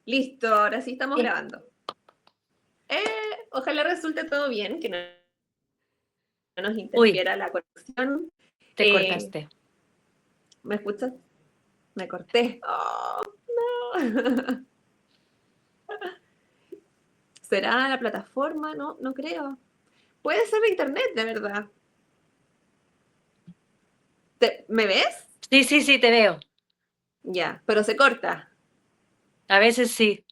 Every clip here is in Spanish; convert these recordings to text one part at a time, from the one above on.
Listo, ahora sí estamos Sí. grabando. Eh, Ojalá resulte todo bien, que no nos Uy, interfiera la conexión. te cortaste. ¿Me escuchas? Me corté. Oh, no. ¿Será la plataforma? No, no creo. Puede ser de internet, de verdad. ¿Me ves? Sí, sí, sí, te veo. Ya, pero se corta. A veces sí.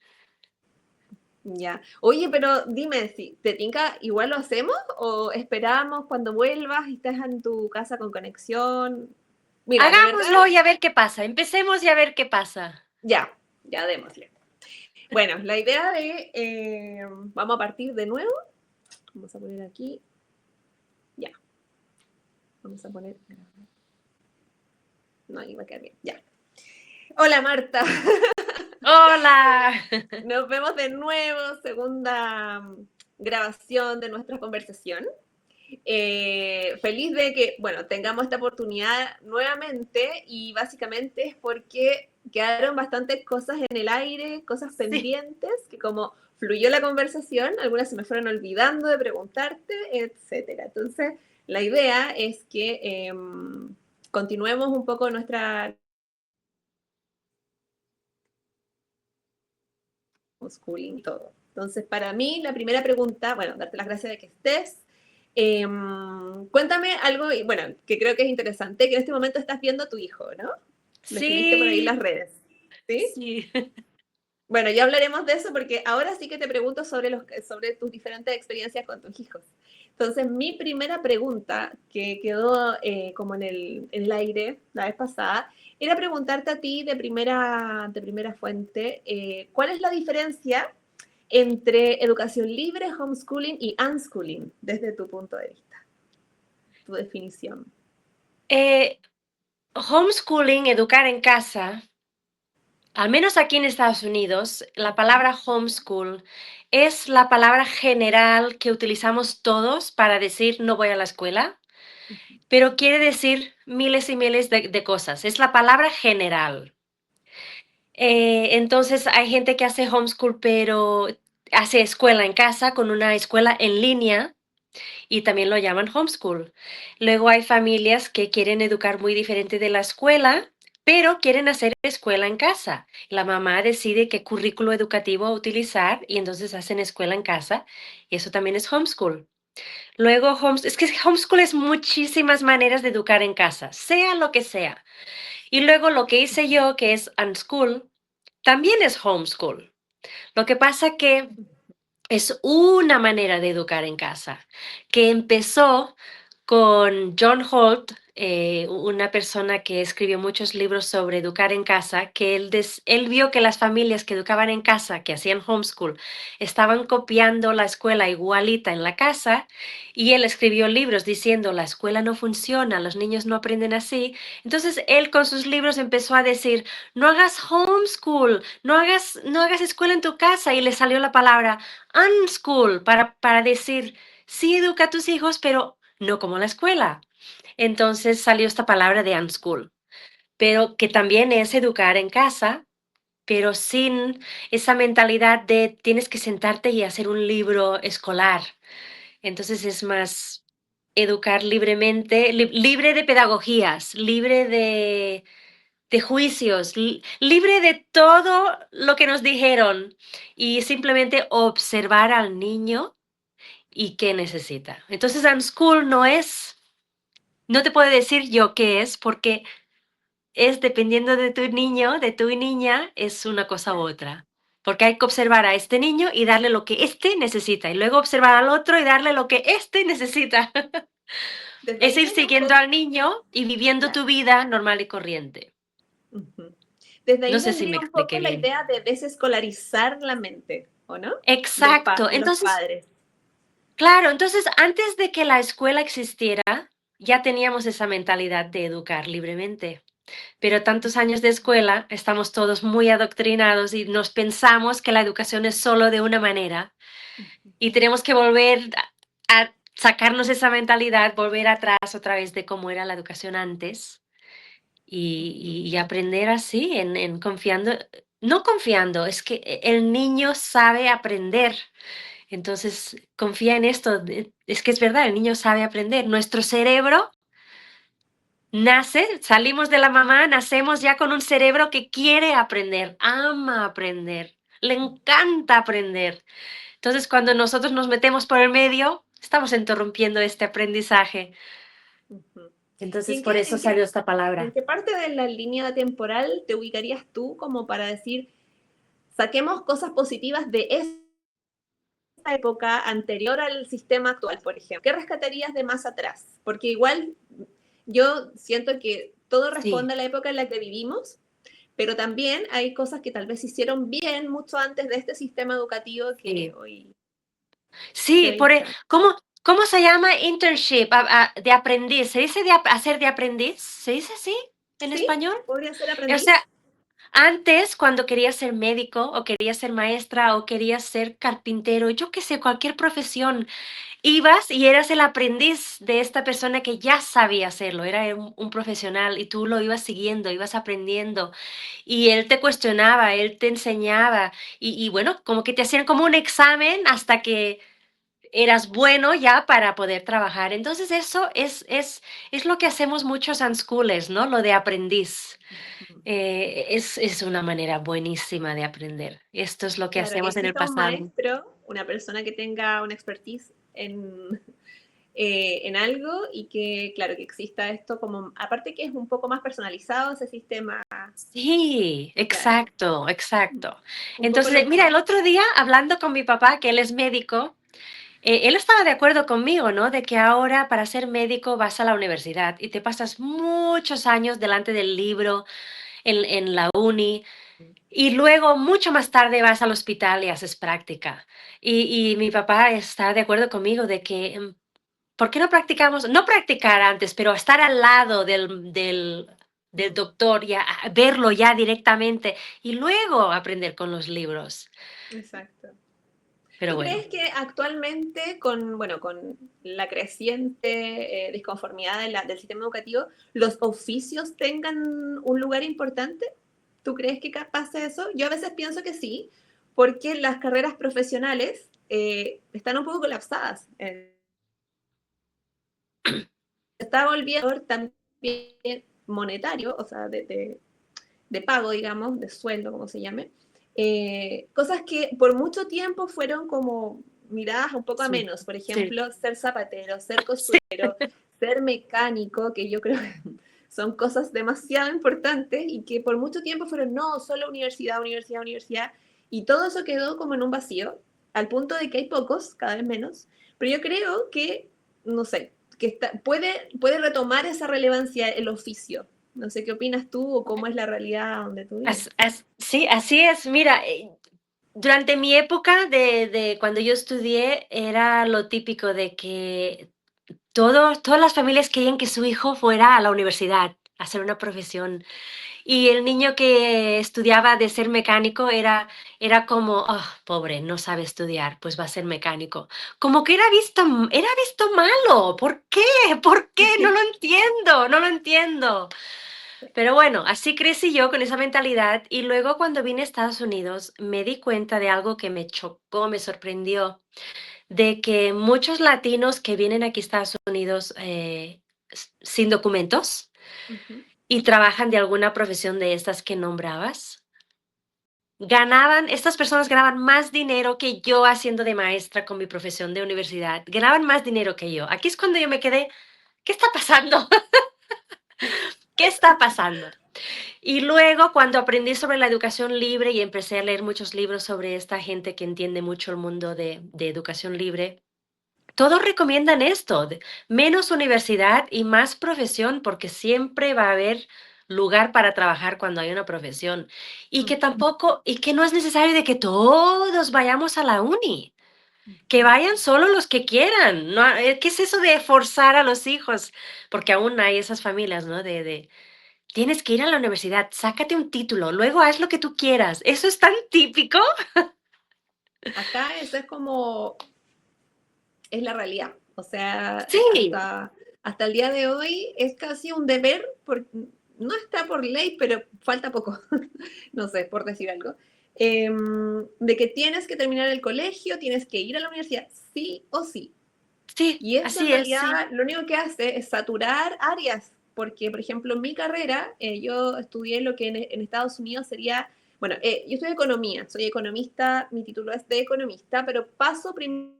Ya. Oye, pero dime, si te tinca, igual lo hacemos o esperamos cuando vuelvas y estés en tu casa con conexión. Mira, de verdad, Hagámoslo y a ver qué pasa. Empecemos y a ver qué pasa. ya démosle. Bueno, la idea de, vamos a partir de nuevo. Vamos a poner aquí, ya. Vamos a poner, no, ahí va a quedar bien, ya. Hola Marta, Hola. nos vemos de nuevo, segunda grabación de nuestra conversación. Feliz de que, bueno, tengamos esta oportunidad nuevamente y básicamente es porque quedaron bastantes cosas en el aire, cosas Sí. pendientes, que como fluyó la conversación, algunas se me fueron olvidando de preguntarte, etcétera. Entonces, la idea es que continuemos un poco nuestra schooling y todo. Entonces, para mí, la primera pregunta, bueno, darte las gracias de que estés. Cuéntame algo, bueno, que creo que es interesante, que en este momento estás viendo a tu hijo, ¿no? Me escribiste por ahí en las Sí, redes, ¿sí? sí. Bueno, ya hablaremos de eso porque ahora sí que te pregunto sobre tus diferentes experiencias con tus hijos. Entonces, mi primera pregunta, que quedó como en el aire la vez pasada, era preguntarte a ti de primera fuente, ¿cuál es la diferencia entre educación libre, homeschooling y unschooling desde tu punto de vista, tu definición? Eh, Homeschooling, educar en casa, al menos aquí en Estados Unidos, la palabra homeschool es la palabra general que utilizamos todos para decir no voy a la escuela, pero quiere decir miles y miles de cosas. Es la palabra general. Entonces hay gente que hace homeschool, pero hace escuela en casa con una escuela en línea y también lo llaman homeschool. Luego hay familias que quieren educar muy diferente de la escuela, pero quieren hacer escuela en casa. La mamá decide qué currículo educativo utilizar y entonces hacen escuela en casa y eso también es homeschool. Luego, es que homeschool es muchísimas maneras de educar en casa, sea lo que sea. Y luego lo que hice yo, que es unschool, también es homeschool. Lo que pasa que es una manera de educar en casa, que empezó con John Holt, una persona que escribió muchos libros sobre educar en casa, que él vio que las familias que educaban en casa, que hacían homeschool, estaban copiando la escuela igualita en la casa, y él escribió libros diciendo la escuela no funciona, los niños no aprenden así. Entonces él con sus libros empezó a decir, no hagas homeschool, no hagas escuela en tu casa, y le salió la palabra unschool para decir, sí educa a tus hijos, pero no como la escuela. Entonces salió esta palabra de unschool, pero que también es educar en casa, pero sin esa mentalidad de tienes que sentarte y hacer un libro escolar. Entonces es más educar libremente, libre de pedagogías, libre de juicios, libre de todo lo que nos dijeron y simplemente observar al niño y qué necesita. Entonces, unschool no te puedo decir yo qué es, porque es dependiendo de tu niño, de tu niña, es una cosa u otra. Porque hay que observar a este niño y darle lo que éste necesita, y luego observar al otro y darle lo que éste necesita. Desde Es ahí ir viene un siguiendo poco, al niño y viviendo claro. tu vida normal y corriente. Uh-huh. Desde No ahí sé si me vendría un poco expliqué la bien. idea de desescolarizar la mente, ¿o no? Exacto. De los Entonces, padres. claro, entonces antes de que la escuela existiera, ya teníamos esa mentalidad de educar libremente. Pero tantos años de escuela, estamos todos muy adoctrinados y nos pensamos que la educación es solo de una manera y tenemos que volver a sacarnos esa mentalidad, volver atrás otra vez de cómo era la educación antes y aprender así, en confiando. no confiando, es que el niño sabe aprender. Entonces, confía en esto. Es que es verdad, el niño sabe aprender. Nuestro cerebro nace, salimos de la mamá, nacemos ya con un cerebro que quiere aprender, ama aprender, le encanta aprender. Entonces, cuando nosotros nos metemos por el medio, estamos interrumpiendo este aprendizaje. Ujú. ¿Y Entonces, por eso salió esta en palabra. qué parte de la línea temporal te ubicarías tú como para decir, saquemos cosas positivas de esa época anterior al sistema actual, por ejemplo? ¿Qué rescatarías de más atrás? Porque igual yo siento que todo Sí, responde a la época en la que vivimos, pero también hay cosas que tal vez se hicieron bien mucho antes de este sistema educativo sí. que Sí, hoy por está. ¿cómo se llama internship? De aprendiz. ¿Se dice hacer de aprendiz? ¿Se dice así en Sí, español? podría ser O sea, aprendiz. antes, cuando querías ser médico, o querías ser maestra, o querías ser carpintero, yo qué sé, cualquier profesión, ibas y eras el aprendiz de esta persona que ya sabía hacerlo, era un profesional y tú lo ibas siguiendo, ibas aprendiendo y él te cuestionaba, él te enseñaba y bueno, como que te hacían como un examen hasta que eras bueno ya para poder trabajar. Entonces eso es lo que hacemos muchos unschoolers, ¿no? Lo de aprendiz. Es una manera buenísima de aprender. Esto es lo que Claro, que hacemos en el exista un pasado. maestro, una persona que tenga una expertise en algo y que, claro, que exista esto como, aparte que es un poco más personalizado ese sistema, Sí, claro, exacto, exacto. un poco Entonces, lo mira, que... el otro día hablando con mi papá, que él es médico, él estaba de acuerdo conmigo, ¿no? De que ahora para ser médico vas a la universidad y te pasas muchos años delante del libro en la uni. Y luego, mucho más tarde, vas al hospital y haces práctica. Y mi papá está de acuerdo conmigo de que, ¿por qué no practicamos? No practicar antes, pero estar al lado del doctor, ya, verlo ya directamente y luego aprender con los libros. Exacto. Pero ¿Tú bueno. crees que actualmente con, bueno, con la creciente disconformidad del sistema educativo, los oficios tengan un lugar importante? ¿Tú crees que pasa eso? Yo a veces pienso que sí, porque las carreras profesionales están un poco colapsadas. Está volviendo también monetario, o sea, de pago, digamos, de sueldo, como se llame, cosas que por mucho tiempo fueron como miradas un poco a Sí, menos, por sí, ejemplo, ser zapatero, ser sí. costurero, ser mecánico, que yo creo que son cosas demasiado importantes y que por mucho tiempo fueron, no, solo universidad, universidad, universidad, y todo eso quedó como en un vacío, al punto de que hay pocos, cada vez menos, pero yo creo que, no sé, que puede retomar esa relevancia el oficio. No sé qué opinas tú o cómo es la realidad donde tú vives. Sí, así es. Mira, durante mi época de cuando yo estudié era lo típico de que todas las familias querían que su hijo fuera a la universidad, a hacer una profesión. Y el niño que estudiaba de ser mecánico era como, "Ah, pobre, no sabe estudiar, pues va a ser mecánico". Como que era visto malo. ¿Por qué? ¿Por qué? No lo entiendo, no lo entiendo. Pero bueno, así crecí yo con esa mentalidad y luego cuando vine a Estados Unidos me di cuenta de algo que me chocó, me sorprendió, de que muchos latinos que vienen aquí a Estados Unidos sin documentos Ujú. y trabajan de alguna profesión de estas que nombrabas, estas personas ganaban más dinero que yo haciendo de maestra con mi profesión de universidad, ganaban más dinero que yo. Aquí es cuando yo me quedé, ¿qué está pasando? ¿Qué está pasando? Y luego, cuando aprendí sobre la educación libre y empecé a leer muchos libros sobre esta gente que entiende mucho el mundo de educación libre, todos recomiendan esto, menos universidad y más profesión, porque siempre va a haber lugar para trabajar cuando hay una profesión. Y que no es necesario de que todos vayamos a la uni, que vayan solo los que quieran. No, ¿qué es eso de forzar a los hijos? Porque aún hay esas familias, ¿no? Tienes que ir a la universidad, sácate un título, luego haz lo que tú quieras. Eso es tan típico. Acá eso es como, es la realidad. O sea, Sí, hasta el día de hoy es casi un deber, no está por ley, pero falta poco, no sé, por decir algo, de que tienes que terminar el colegio, tienes que ir a la universidad, sí o sí. Sí, Y eso en así es, sí. realidad lo único que hace es saturar áreas, porque, por ejemplo, en mi carrera, yo estudié lo que en Estados Unidos sería, bueno, yo estudio economía, soy economista, mi título es de economista, pero paso primero,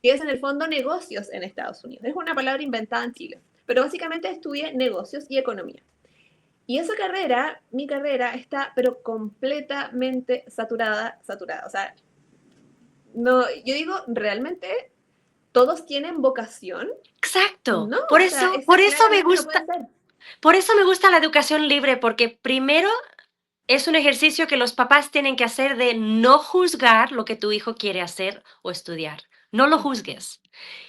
y es en el fondo negocios en Estados Unidos. Es una palabra inventada en Chile, pero básicamente estudié negocios y economía. Y esa carrera, mi carrera, está pero completamente saturada. O sea, no, yo digo, realmente todos tienen vocación. Exacto. No, o sea, Por esa eso me claramente no puede gusta, ser. por eso me gusta la educación libre, porque primero es un ejercicio que los papás tienen que hacer de no juzgar lo que tu hijo quiere hacer o estudiar. No lo juzgues.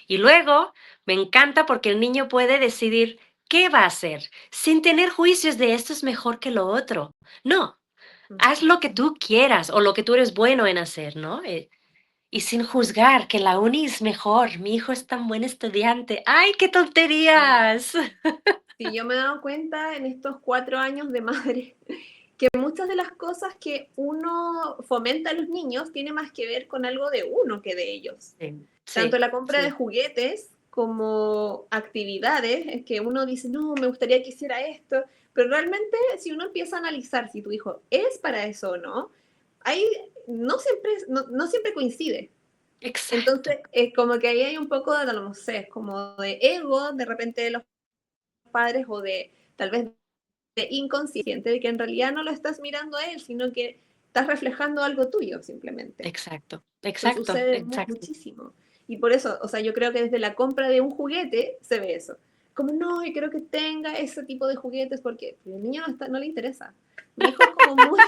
Y luego me encanta porque el niño puede decidir qué va a hacer sin tener juicios de esto es mejor que lo otro. No, haz lo que tú quieras o lo que tú eres bueno en hacer, ¿no? Y sin juzgar que la uni es mejor. Mi hijo es tan buen estudiante. ¡Ay, qué Sí. tonterías! Sí, yo me he dado cuenta en estos 4 años de madre que muchas de las cosas que uno fomenta a los niños tiene más que ver con algo de uno que de ellos. Sí, Tanto sí, la compra de sí. juguetes como actividades, es que uno dice, no, me gustaría que hiciera esto, pero realmente si uno empieza a analizar si tu hijo es para eso o no, ahí no siempre coincide. Exacto. Entonces, es como que ahí hay un poco de, no sé, como de ego de repente de los padres o de tal vez de inconsciente, de que en realidad no lo estás mirando a él, sino que estás reflejando algo tuyo simplemente. Exacto, Eso exacto, sucede exacto. muchísimo. Y por eso, o sea, yo creo que desde la compra de un juguete se ve eso. Como, no, yo quiero que tenga ese tipo de juguetes porque el niño no le interesa. Mi hijo es como muy,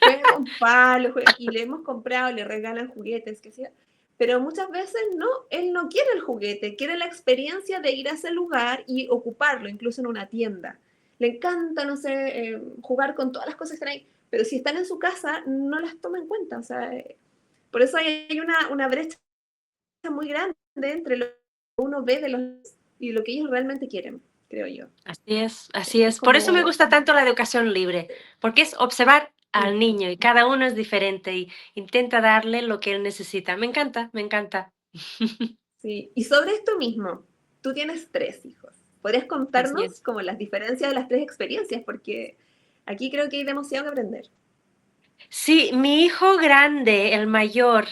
juega con palos y le hemos comprado, le regalan juguetes, que sea. Pero muchas veces no, él no quiere el juguete, quiere la experiencia de ir a ese lugar y ocuparlo, incluso en una tienda. Le encanta, no sé, jugar con todas las cosas que están ahí, pero si están en su casa, no las toma en cuenta. O sea, por eso hay una brecha muy grande entre lo que uno ve de los y lo que ellos realmente quieren, creo yo. Así es, así Es es. Por eso me como, gusta tanto la educación libre, porque es observar al mm, niño y cada uno es diferente y intenta darle lo que él necesita. Me encanta, me encanta. sí. Y sobre esto mismo, tú tienes 3 hijos. ¿Podrías Así contarnos es. como las diferencias de las 3 experiencias? Porque aquí creo que hay demasiado que aprender. Sí, mi hijo grande, el mayor,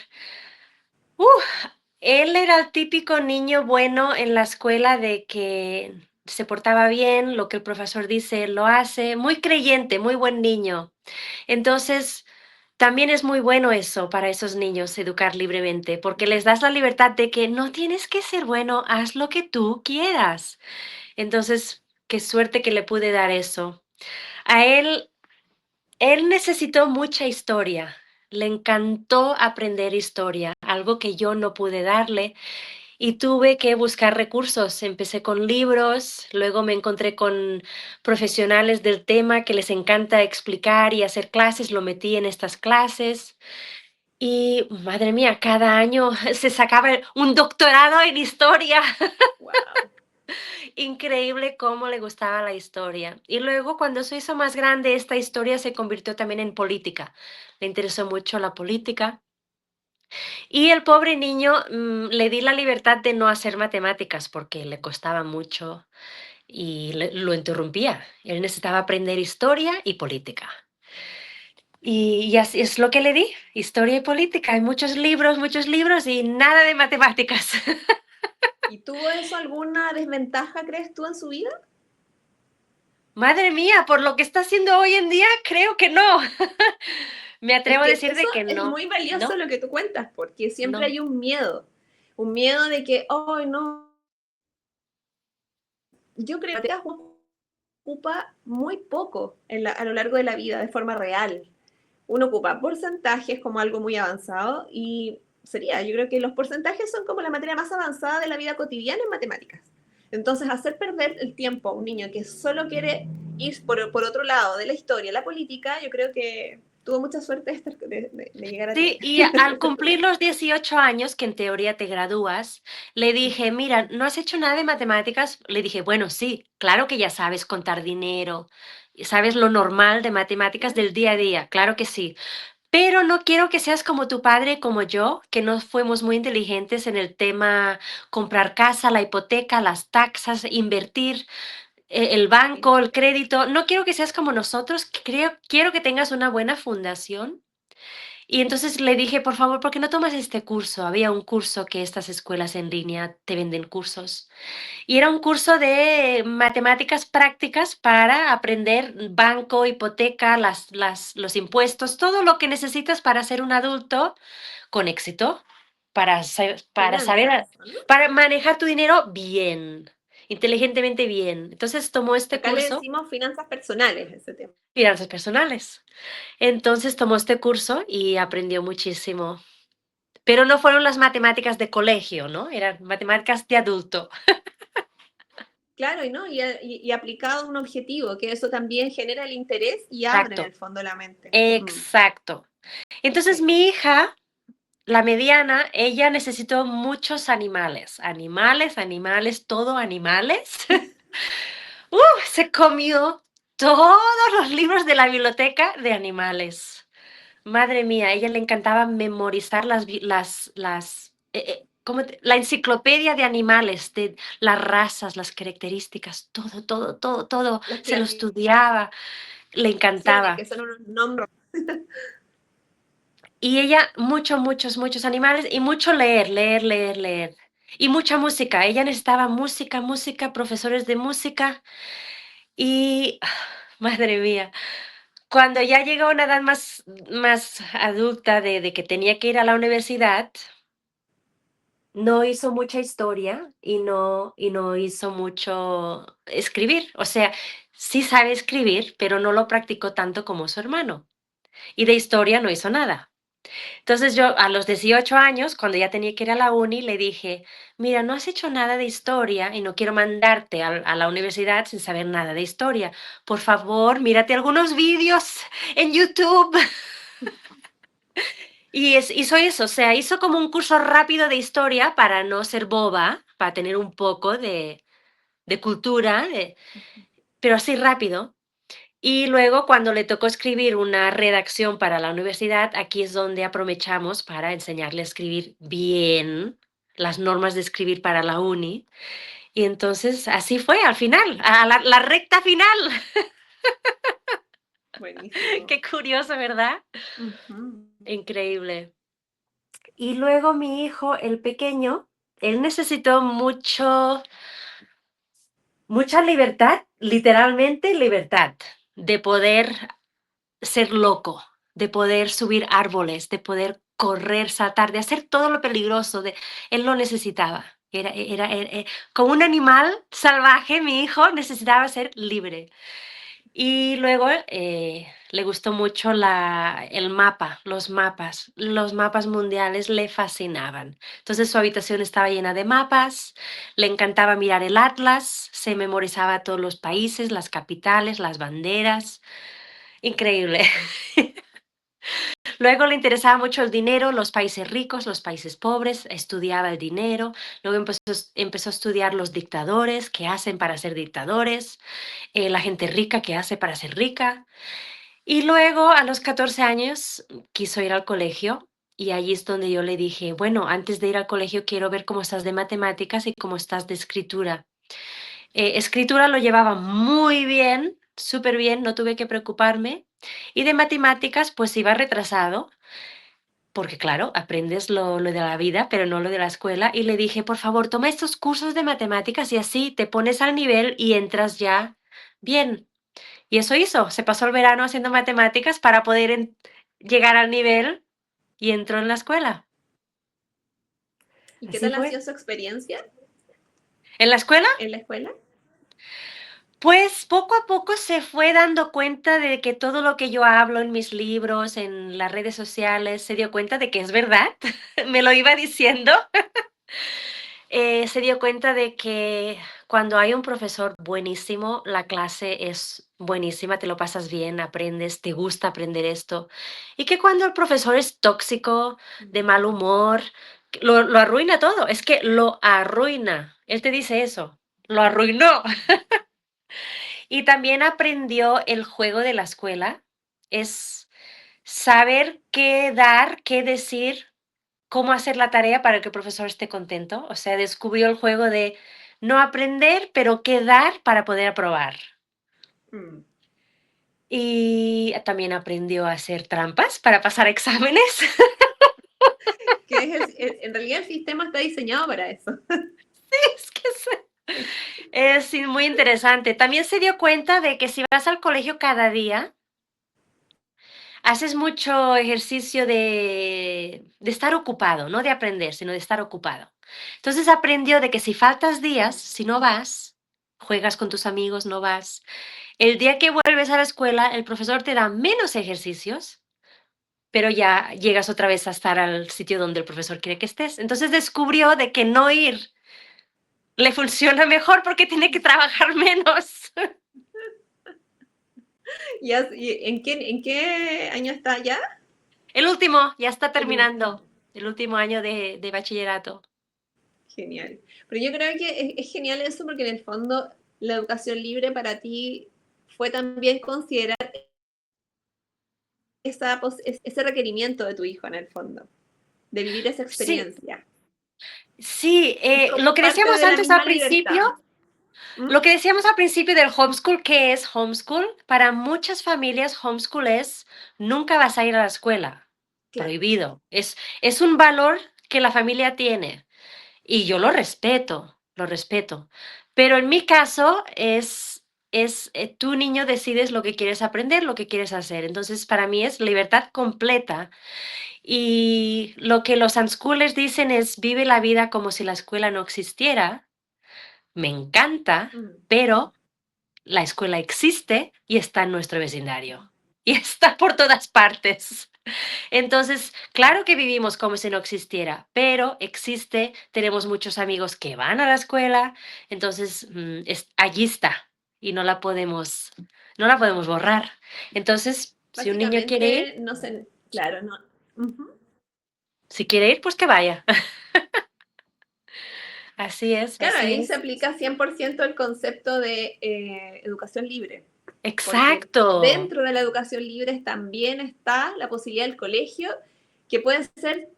él era el típico niño bueno en la escuela de que se portaba bien, lo que el profesor dice, lo hace, muy creyente, muy buen niño. Entonces, también es muy bueno eso para esos niños, educar libremente, porque les das la libertad de que no tienes que ser bueno, haz lo que tú quieras. Entonces, qué suerte que le pude dar eso. A él necesitó mucha historia. Le encantó aprender historia, algo que yo no pude darle. Y tuve que buscar recursos. Empecé con libros, luego me encontré con profesionales del tema que les encanta explicar y hacer clases, lo metí en estas clases. Y madre mía, cada año se sacaba un doctorado en historia. Wow. Increíble cómo le gustaba la historia. Y luego, cuando se hizo más grande, esta historia se convirtió también en política. Le interesó mucho la política. Y el pobre niño, le di la libertad de no hacer matemáticas porque le costaba mucho y lo interrumpía. Él necesitaba aprender historia y política. Y así es lo que le di, historia y política. Hay muchos libros y nada de matemáticas. ¿Y tuvo eso alguna desventaja, crees tú, en su vida? Madre mía, por lo que está haciendo hoy en día, creo que no. Me Es atrevo a que decir eso de que es no. muy valioso No, lo que tú cuentas, porque siempre no. hay un miedo de que, oh, no, yo creo que ocupa muy poco a lo largo de la vida de forma real. Uno ocupa porcentajes como algo muy avanzado y yo creo que los porcentajes son como la materia más avanzada de la vida cotidiana en matemáticas. Entonces, hacer perder el tiempo a un niño que solo quiere ir por otro lado de la historia, la política, yo creo que tuvo mucha suerte de llegar a ti. Sí, y al cumplir los 18 años, que en teoría te gradúas, le dije, mira, ¿no has hecho nada de matemáticas? Le dije, bueno, sí, claro que ya sabes contar dinero, y sabes lo normal de matemáticas Claro, del día a día, claro que sí, pero no quiero que seas como tu padre, como yo, que no fuimos muy inteligentes en el tema comprar casa, la hipoteca, las taxas, invertir, el sí, banco, el crédito. No quiero que seas como nosotros, quiero que tengas una buena fundación y entonces le dije, por favor, ¿por qué no tomas este curso? Había un curso que estas escuelas en línea te venden cursos. Y era un curso de matemáticas prácticas para aprender banco, hipoteca, los impuestos, todo lo que necesitas para ser un adulto con éxito, para saber, finanzas, ¿no? para manejar tu dinero bien, inteligentemente bien. Entonces tomó este Acá le curso, decimos finanzas personales, ese tema. finanzas personales. Entonces tomó este curso y aprendió muchísimo. Pero no fueron las matemáticas de colegio, ¿no? Eran matemáticas de adulto. Claro, y, ¿no? Y aplicado a un objetivo, que eso también genera el interés y abre en Exacto, el fondo la mente. exacto. Entonces Sí. mi hija, la mediana, ella necesitó muchos animales, animales, animales, todo animales. Se comió todos los libros de la biblioteca de animales. Madre mía, a ella le encantaba memorizar la enciclopedia de animales, de las razas, las características, todo, todo, todo, todo, Las se lo estudiaba, le clasificaciones, encantaba. que son unos nombres. Y ella, muchos, muchos animales y mucho leer, leer, leer, leer. Y mucha música. Ella necesitaba música, música, profesores de música. Y, madre mía, cuando ya llegó a una edad más adulta de que tenía que ir a la universidad, no hizo mucha historia y no hizo mucho escribir. O sea, sí sabe escribir, pero no lo practicó tanto como su hermano. Y de historia no hizo nada. Entonces yo a los 18 años, cuando ya tenía que ir a la uni, le dije, mira, no has hecho nada de historia y no quiero mandarte a la universidad sin saber nada de historia. Por favor, mírate algunos vídeos en YouTube. Hizo eso, o sea, hizo como un curso rápido de historia para no ser boba, para tener un poco de cultura, pero así rápido. Y luego, cuando le tocó escribir una redacción para la universidad, aquí es donde aprovechamos para enseñarle a escribir bien, las normas de escribir para la uni. Y entonces así fue al final, a la recta final. Buenísimo. Qué curioso, ¿verdad? Ujú. Increíble. Y luego mi hijo, el pequeño, él necesitó mucha libertad, literalmente libertad, de poder ser loco, de poder subir árboles, de poder correr, saltar, de hacer todo lo peligroso, él lo necesitaba. Como un animal salvaje, mi hijo necesitaba ser libre. Y luego le gustó mucho el mapa, los mapas mundiales le fascinaban. Entonces su habitación estaba llena de mapas, le encantaba mirar el atlas, se memorizaba todos los países, las capitales, las banderas. Increíble. Luego le interesaba mucho el dinero, los países ricos, los países pobres, estudiaba el dinero, luego empezó a estudiar los dictadores, qué hacen para ser dictadores, la gente rica, qué hace para ser rica. Y luego a los 14 años quiso ir al colegio y allí es donde yo le dije, bueno, antes de ir al colegio quiero ver cómo estás de matemáticas y cómo estás de escritura. Escritura lo llevaba muy bien, súper bien, no tuve que preocuparme. Y de matemáticas, pues iba retrasado, porque claro, aprendes lo de la vida, pero no lo de la escuela. Y le dije, por favor, toma estos cursos de matemáticas y así te pones al nivel y entras ya bien. Y eso hizo, se pasó el verano haciendo matemáticas para poder llegar al nivel y entró en la escuela. ¿Y qué Así tal ha fue. sido su experiencia ¿En la escuela? en la escuela? Pues poco a poco se fue dando cuenta de que todo lo que yo hablo en mis libros, en las redes sociales, se dio cuenta de que es verdad, me lo iba diciendo. Se dio cuenta de que cuando hay un profesor buenísimo, la clase es buenísima, te lo pasas bien, aprendes, te gusta aprender esto. Y que cuando el profesor es tóxico, de mal humor, lo arruina todo, es que lo arruina. Él te dice eso, lo arruinó. Y también aprendió el juego de la escuela, es saber qué dar, qué decir, cómo hacer la tarea para que el profesor esté contento. O sea, descubrió el juego de no aprender, pero qué dar para poder aprobar. Mm. Y también aprendió a hacer trampas para pasar exámenes. Que en realidad el sistema está diseñado para eso. Es que es sí, muy interesante. También se dio cuenta de que si vas al colegio cada día, haces mucho ejercicio de estar ocupado, no de aprender, sino de estar ocupado. Entonces aprendió de que si faltas días, si no vas, juegas con tus amigos, no vas, el día que vuelves a la escuela, el profesor te da menos ejercicios, pero ya llegas otra vez a estar al sitio donde el profesor quiere que estés. Entonces descubrió de que no ir le funciona mejor porque tiene que trabajar menos. ¿Y en qué año está ya? El último, ya está El último. terminando, el último año de bachillerato. Genial. Pero yo creo que es genial eso porque en el fondo la educación libre para ti fue también considerar ese requerimiento de tu hijo en el fondo, de vivir esa Sí, experiencia. sí, Es como lo que parte decíamos de la antes al misma principio, libertad. ¿Mm? lo que decíamos al principio del homeschool, ¿qué es homeschool? Para muchas familias, homeschool es nunca vas a ir a la escuela, Claro. prohibido. Es un valor que la familia tiene y yo lo respeto, lo respeto. Pero en mi caso tu niño decides lo que quieres aprender, lo que quieres hacer. Entonces, para mí es libertad completa. Y lo que los unschoolers dicen es vive la vida como si la escuela no existiera. Me encanta, Mm. pero la escuela existe y está en nuestro vecindario. Y está por todas partes. Entonces, claro que vivimos como si no existiera, pero existe, tenemos muchos amigos que van a la escuela, entonces allí está y no la podemos borrar. Entonces, si un niño quiere ir, Básicamente, no sé, claro, no. Ujú. si quiere ir, pues que vaya. Así es, Claro, así ahí se es. aplica 100% el concepto de educación libre, porque Exacto, dentro de la educación libre también está la posibilidad del colegio, que puede ser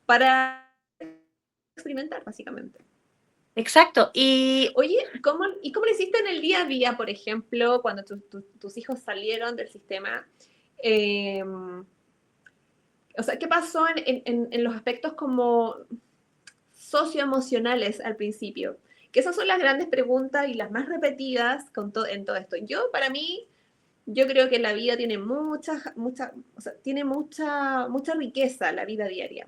para experimentar, básicamente. exacto. Y Oye, ¿y cómo lo hiciste en el día a día, por ejemplo, cuando tus hijos salieron del sistema? Eh, o sea, ¿qué pasó en los aspectos como socioemocionales al principio? Que esas son las grandes preguntas y las más repetidas en todo esto. Para mí, yo creo que la vida tiene o sea, tiene mucha riqueza la vida diaria.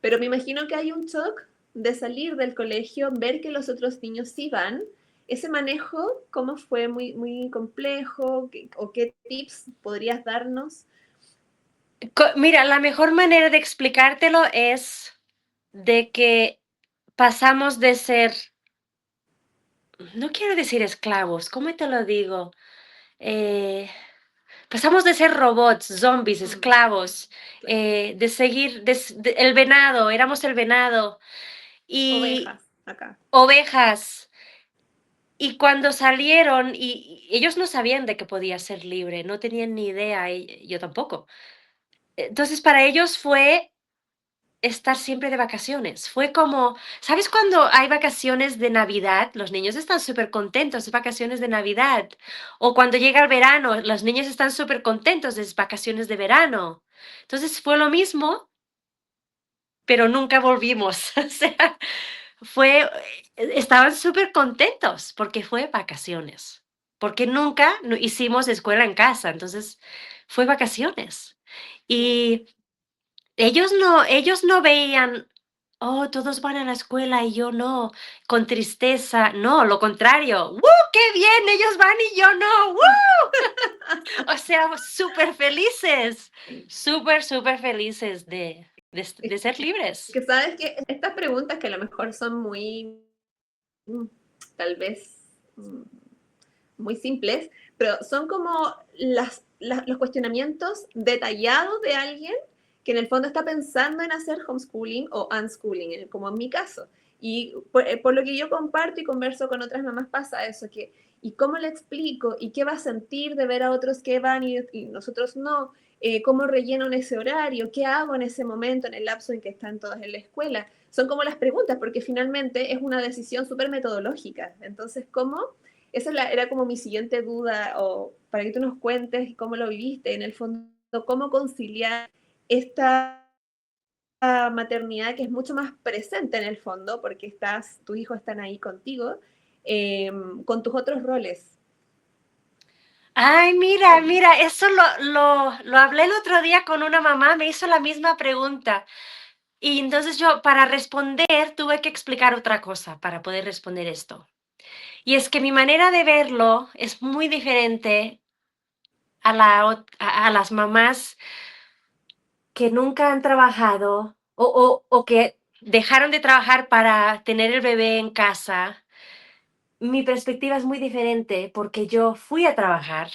Pero me imagino que hay un shock de salir del colegio, ver que los otros niños sí van. Ese manejo, ¿cómo fue? Muy complejo, ¿o qué tips podrías darnos? mira, la mejor manera de explicártelo es de que pasamos de ser, no quiero decir esclavos, ¿cómo te lo digo? Eh, Pasamos de ser robots, zombies, Mm, esclavos, claro. de seguir el venado, éramos el venado y Ovejas, acá. ovejas. Y cuando salieron, y ellos no sabían de que podía ser libre, no tenían ni idea, y yo tampoco. Entonces, para ellos fue estar siempre de vacaciones. Fue como, ¿sabes cuando hay vacaciones de Navidad? Los niños están súper contentos, es vacaciones de Navidad. O cuando llega el verano, los niños están súper contentos, es vacaciones de verano. Entonces fue lo mismo, pero nunca volvimos. O sea, estaban súper contentos porque fue vacaciones. Porque nunca hicimos escuela en casa, entonces fue vacaciones. Claro. Y ellos no veían, oh, todos van a la escuela y yo no, con tristeza. No, lo contrario. ¡Woo! ¡Qué bien! Ellos van y yo no. ¡Woo! O sea, súper felices, súper, súper felices de ser libres. Que sabes que estas preguntas que a lo mejor son muy mm, tal vez muy simples, pero son como los cuestionamientos detallados de alguien que en el fondo está pensando en hacer homeschooling o unschooling, como en mi caso. Y por lo que yo comparto y converso con otras mamás pasa eso, que ¿y cómo le explico? ¿Y qué va a sentir de ver a otros que van y nosotros no? ¿Cómo relleno en ese horario? ¿Qué hago en ese momento, en el lapso en que están todos en la escuela? Son como las preguntas, porque finalmente es una decisión súper metodológica. Entonces, ¿cómo? Esa era como mi siguiente duda, o para que tú nos cuentes cómo lo viviste, en el fondo, cómo conciliar esta maternidad que es mucho más presente en el fondo, porque tus hijos están ahí contigo, con tus otros roles. Ay, mira, mira, eso lo hablé el otro día con una mamá, me hizo la misma pregunta. Y entonces yo, para responder, tuve que explicar otra cosa para poder responder esto. Y es que mi manera de verlo es muy diferente a las mamás que nunca han trabajado o que dejaron de trabajar para tener el bebé en casa. Mi perspectiva es muy diferente porque yo fui a trabajar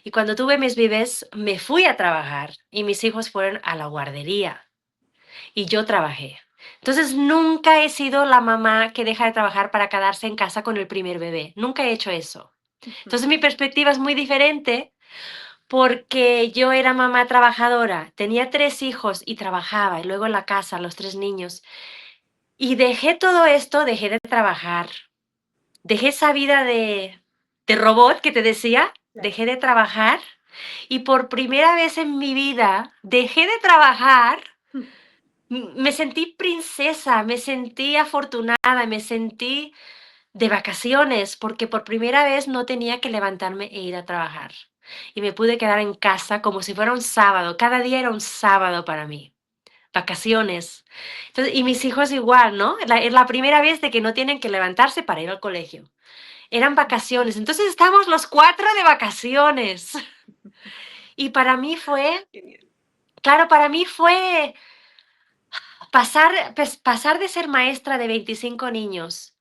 y cuando tuve mis bebés me fui a trabajar y mis hijos fueron a la guardería y yo trabajé. Entonces nunca he sido la mamá que deja de trabajar para quedarse en casa con el primer bebé. Nunca he hecho eso. Entonces mi perspectiva es muy diferente porque yo era mamá trabajadora, tenía 3 hijos y trabajaba y luego en la casa, los 3 niños. Y dejé todo esto, dejé de trabajar, dejé esa vida de robot que te decía, Claro. dejé de trabajar y por primera vez en mi vida dejé de trabajar. Me sentí princesa, me sentí afortunada, me sentí de vacaciones, porque por primera vez no tenía que levantarme e ir a trabajar. Y me pude quedar en casa como si fuera un sábado. Cada día era un sábado para mí. Vacaciones. Entonces, y mis hijos igual, ¿no? Es la primera vez de que no tienen que levantarse para ir al colegio. Eran vacaciones. Entonces estábamos los 4 de vacaciones. Y para mí fue, Genial. claro, para mí fue pasar de ser maestra de 25 niños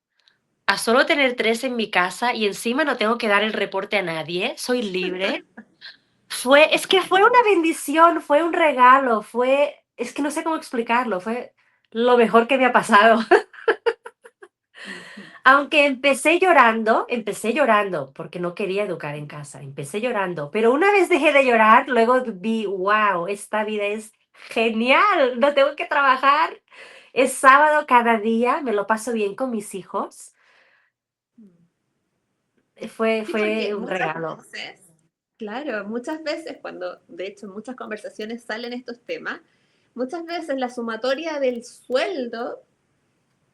a solo tener 3 en mi casa y encima no tengo que dar el reporte a nadie, soy libre. Es que fue una bendición, fue un regalo, es que no sé cómo explicarlo, fue lo mejor que me ha pasado. Aunque empecé llorando porque no quería educar en casa, empecé llorando, pero una vez dejé de llorar, luego vi, wow, esta vida es genial, no tengo que trabajar, es sábado cada día, me lo paso bien con mis hijos, Sí, porque fue un muchas regalo. veces, claro, muchas veces cuando, de hecho, en muchas conversaciones salen estos temas, muchas veces la sumatoria del sueldo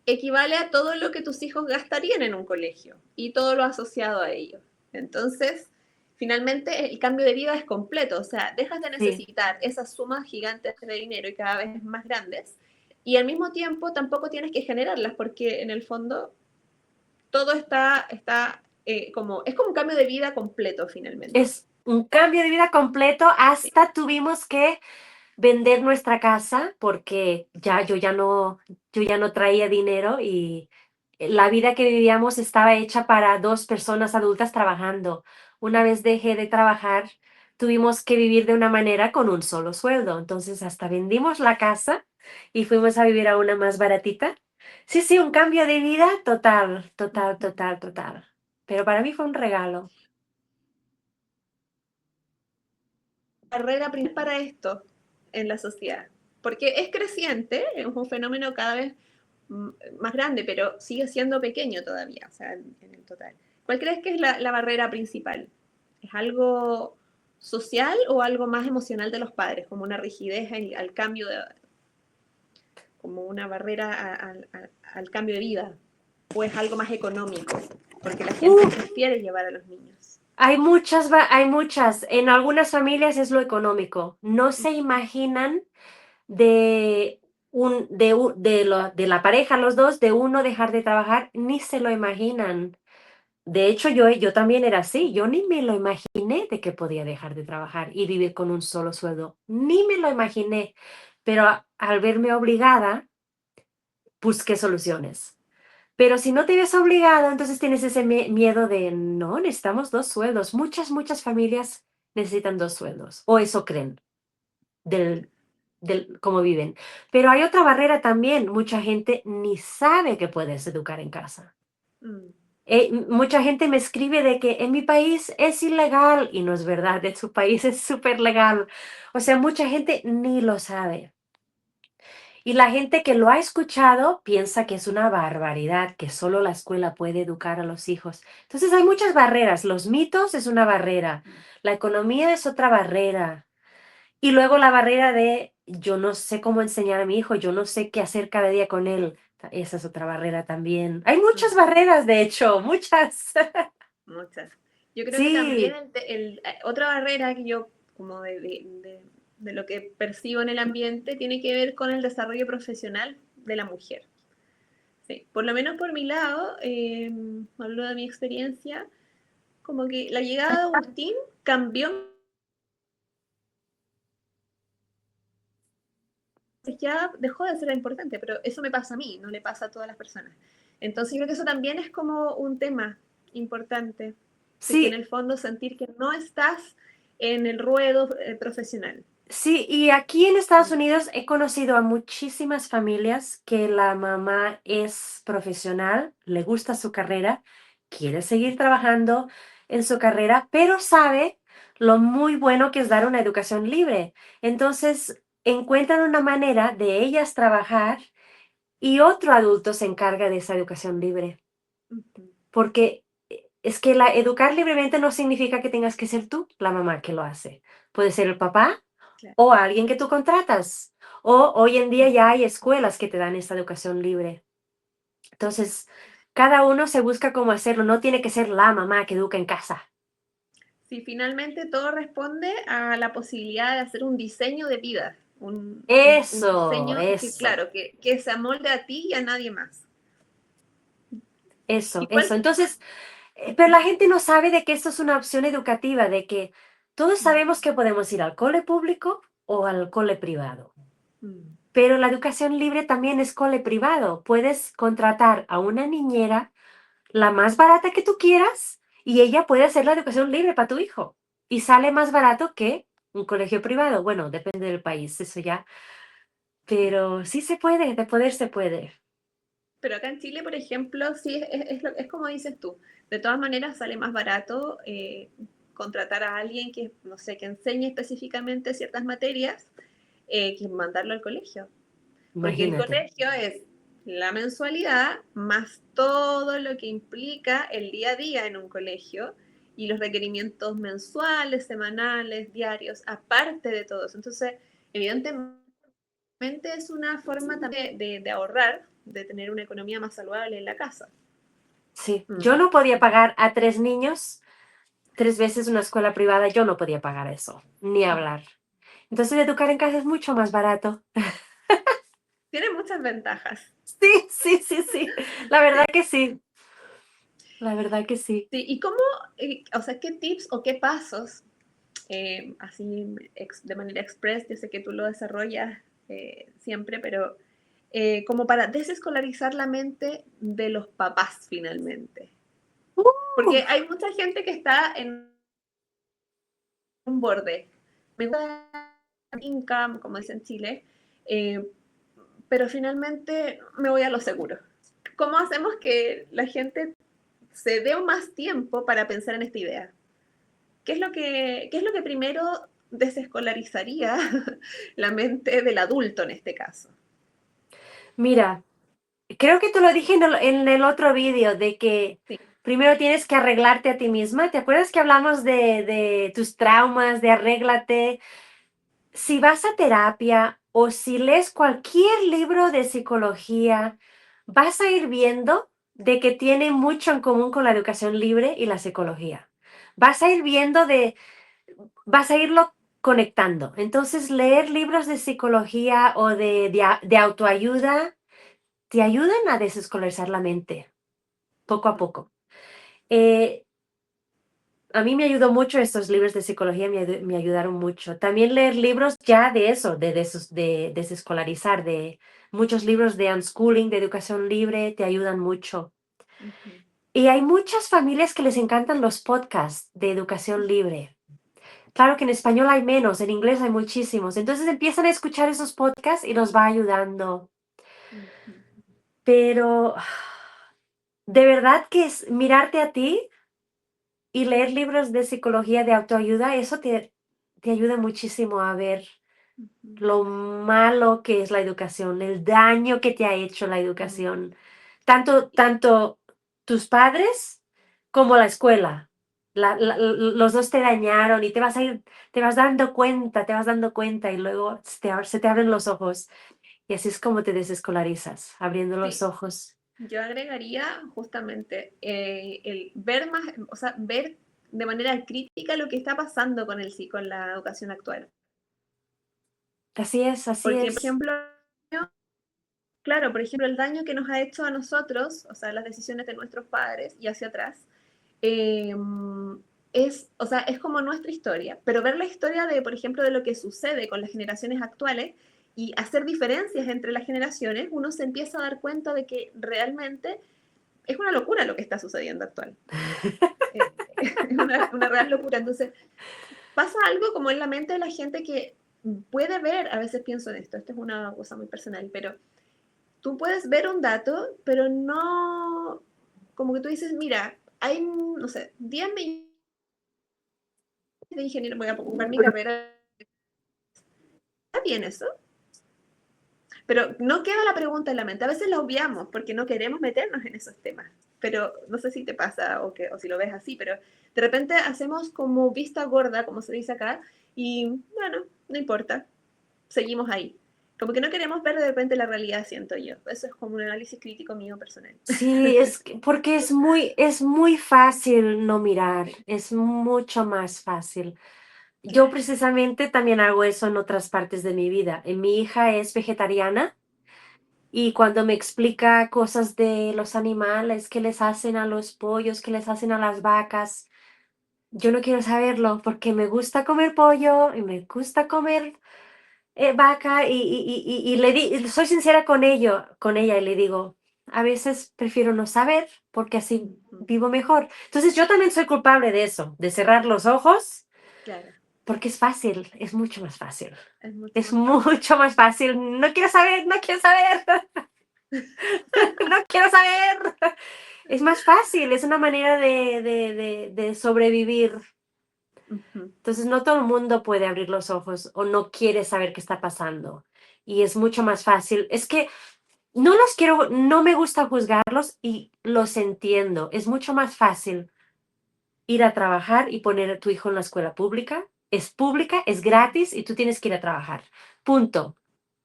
equivale a todo lo que tus hijos gastarían en un colegio y todo lo asociado a ello. Entonces, finalmente el cambio de vida es completo, o sea, dejas de Sí. necesitar esas sumas gigantes de dinero y cada vez más grandes, y al mismo tiempo tampoco tienes que generarlas porque en el fondo todo es como un cambio de vida completo finalmente. Es un cambio de vida completo, Sí. hasta tuvimos que vender nuestra casa porque yo ya no traía dinero y la vida que vivíamos estaba hecha para 2 personas adultas trabajando. Una vez dejé de trabajar, tuvimos que vivir de una manera con un solo sueldo. Entonces hasta vendimos la casa y fuimos a vivir a una más baratita. Sí, sí, un cambio de vida total, total, total, total. Pero para mí fue un regalo. Barrera principal para esto en la sociedad, porque es creciente, es un fenómeno cada vez más grande, pero sigue siendo pequeño todavía, o sea, en el total. ¿Cuál crees que es la barrera principal? ¿Es algo social o algo más emocional de los padres, como una rigidez al cambio, como una barrera al cambio de vida? ¿O es algo más económico? Porque la gente Uh, prefiere llevar a los niños. hay muchas. En algunas familias es lo económico. No se imaginan de de la pareja, los dos, de uno dejar de trabajar, ni se lo imaginan. De hecho, yo también era así. Yo ni me lo imaginé de que podía dejar de trabajar y vivir con un solo sueldo. Ni me lo imaginé. Pero al verme obligada, busqué soluciones. Pero si no te ves obligado, entonces tienes ese miedo de, no, necesitamos dos sueldos. Muchas familias necesitan dos sueldos, o eso creen, del, del cómo viven. Pero hay otra barrera también, mucha gente ni sabe que puedes educar en casa. Mm, Mucha gente me escribe de que en mi país es ilegal y no es verdad, en su país es súper legal. O sea, mucha gente ni lo sabe. Y la gente que lo ha escuchado piensa que es una barbaridad, que solo la escuela puede educar a los hijos. Entonces hay muchas barreras. Los mitos es una barrera, la economía es otra barrera. Y luego la barrera de yo no sé cómo enseñar a mi hijo, yo no sé qué hacer cada día con él. Esa es otra barrera también. Hay muchas mm, barreras, de hecho, muchas. muchas. Yo creo que también Sí, otra barrera que yo, como de lo que percibo en el ambiente, tiene que ver con el desarrollo profesional de la mujer. Sí, por lo menos por mi lado, hablo de mi experiencia, como que la llegada de Agustín cambió, pues ya dejó de ser importante, pero eso me pasa a mí, no le pasa a todas las personas. Entonces creo que eso también es como un tema importante, de que en sí, el fondo sentir que no estás en el ruedo profesional. sí, y aquí en Estados Unidos he conocido a muchísimas familias que la mamá es profesional, le gusta su carrera, quiere seguir trabajando en su carrera, pero sabe lo muy bueno que es dar una educación libre. Entonces, encuentran una manera de ellas trabajar y otro adulto se encarga de esa educación libre, Ujú, porque es que la educar libremente no significa que tengas que ser tú la mamá que lo hace. Puede ser el papá claro. o a alguien que tú contratas. O hoy en día ya hay escuelas que te dan esta educación libre. Entonces, cada uno se busca cómo hacerlo. No tiene que ser la mamá que educa en casa. Sí, finalmente todo responde a la posibilidad de hacer un diseño de vida, un Eso, diseño que, eso, claro, que se amolde a ti y a nadie más. eso, Igual, eso. Entonces, pero la gente no sabe de que esto es una opción educativa, de que todos sabemos que podemos ir al cole público o al cole privado. mm, Pero la educación libre también es cole privado. Puedes contratar a una niñera la más barata que tú quieras y ella puede hacer la educación libre para tu hijo. Y sale más barato que un colegio privado. Bueno, depende del país, eso ya. Pero sí se puede, de poder se puede. pero acá en Chile, por ejemplo, sí es como dices tú. De todas maneras, sale más barato contratar a alguien que, no sé, que enseñe específicamente ciertas materias que mandarlo al colegio. Porque el Imagínate. colegio es la mensualidad más todo lo que implica el día a día en un colegio y los requerimientos mensuales, semanales, diarios, aparte de todo eso. Entonces, evidentemente es una forma también de ahorrar, de tener una economía más saludable en la casa. Sí, yo Mm. no podía pagar a 3 niños 3 veces una escuela privada, yo no podía pagar eso, ni hablar. Entonces educar en casa es mucho más barato. Tiene muchas ventajas. Sí, sí, sí, sí. La verdad Sí. que sí. La verdad que sí. Sí, ¿y cómo, o sea, qué tips o qué pasos así de manera express, yo sé que tú lo desarrollas siempre, pero como para desescolarizar la mente de los papás finalmente. Uh, Porque hay mucha gente que está en un borde. Me gusta income, como dicen en Chile, eh, pero finalmente me voy a lo seguro. ¿Cómo hacemos que la gente se dé más tiempo para pensar en esta idea? Qué es lo que primero desescolarizaría la mente del adulto en este caso? Mira, creo que te lo dije en el otro vídeo de que Sí. primero tienes que arreglarte a ti misma. ¿Te acuerdas que hablamos de tus traumas, de arréglate? Si vas a terapia o si lees cualquier libro de psicología, vas a ir viendo de que tiene mucho en común con la educación libre y la psicología. Vas a ir viendo vas a irlo conectando. Entonces, leer libros de psicología o de autoayuda te ayudan a desescolarizar la mente poco a poco. Eh, A mí me ayudó mucho estos libros de psicología, me ayudaron mucho. También leer libros ya de eso, de desescolarizar, de muchos libros de unschooling, de educación libre, te ayudan mucho. Ujú. Y hay muchas familias que les encantan los podcasts de educación libre. Claro que en español hay menos, en inglés hay muchísimos. Entonces empiezan a escuchar esos podcasts y los va ayudando. Ujú. Pero de verdad que es mirarte a ti y leer libros de psicología, de autoayuda, eso te ayuda muchísimo a ver Ujú. lo malo que es la educación, el daño que te ha hecho la Mm. educación. Tanto tus padres como la escuela. Los dos te dañaron y te vas dando cuenta y luego se te abren los ojos. Y así es como te desescolarizas, abriendo los Sí, ojos. yo agregaría justamente el ver más, o sea, ver de manera crítica lo que está pasando con con la educación actual. Así es, así Porque, por es. ejemplo, claro, por ejemplo, el daño que nos ha hecho a nosotros, o sea, las decisiones de nuestros padres y hacia atrás, eh, o sea, es como nuestra historia, pero ver la historia de, por ejemplo, de lo que sucede con las generaciones actuales y hacer diferencias entre las generaciones, uno se empieza a dar cuenta de que realmente es una locura lo que está sucediendo actual. Es una real locura. Entonces, pasa algo como en la mente de la gente que puede ver, a veces pienso en esto es una cosa muy personal, pero tú puedes ver un dato, pero no, como que tú dices, mira, hay, no sé, 10 millones de ingenieros, voy a ocupar mi carrera, ¿está bien eso? Pero no queda la pregunta en la mente. A veces la obviamos porque no queremos meternos en esos temas. Pero no sé si te pasa o si lo ves así, pero de repente hacemos como vista gorda, como se dice acá, y bueno, no importa, seguimos ahí. Como que no queremos ver de repente la realidad, siento yo. Eso es como un análisis crítico mío personal. Sí, porque es muy fácil no mirar, es mucho más fácil. Yo Claro. precisamente también hago eso en otras partes de mi vida. Mi hija es vegetariana y cuando me explica cosas de los animales, qué les hacen a los pollos, qué les hacen a las vacas, yo no quiero saberlo porque me gusta comer pollo y me gusta comer vaca y soy sincera con ella y le digo, a veces prefiero no saber porque así Ujú. vivo mejor. Entonces yo también soy culpable de eso, de cerrar los ojos Claro, porque es fácil, es mucho más fácil. es mucho Es más fácil. mucho más fácil. No quiero saber, no quiero saber, no quiero saber. Es más fácil, es una manera de sobrevivir. Ujú. Entonces, no todo el mundo puede abrir los ojos o no quiere saber qué está pasando. Y es mucho más fácil. Es que no me gusta juzgarlos y los entiendo. Es mucho más fácil ir a trabajar y poner a tu hijo en la escuela pública, es gratis y tú tienes que ir a trabajar. Punto.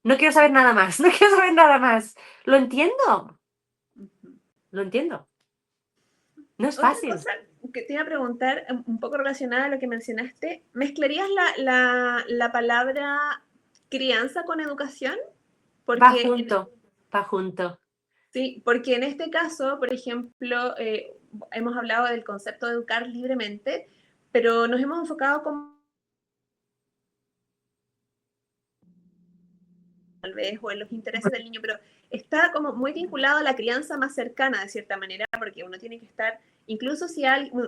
No quiero saber nada más, no quiero saber nada más. Ujú. Lo entiendo. No es Otra fácil. cosa que te iba a preguntar, un poco relacionada a lo que mencionaste, ¿mezclarías la palabra crianza con educación? Va Porque junto, va junto. sí, porque en este caso, por ejemplo, hemos hablado del concepto de educar libremente, pero nos hemos enfocado como tal vez o en los intereses del niño, pero está como muy vinculado a la crianza más cercana de cierta manera, porque uno tiene que estar, incluso si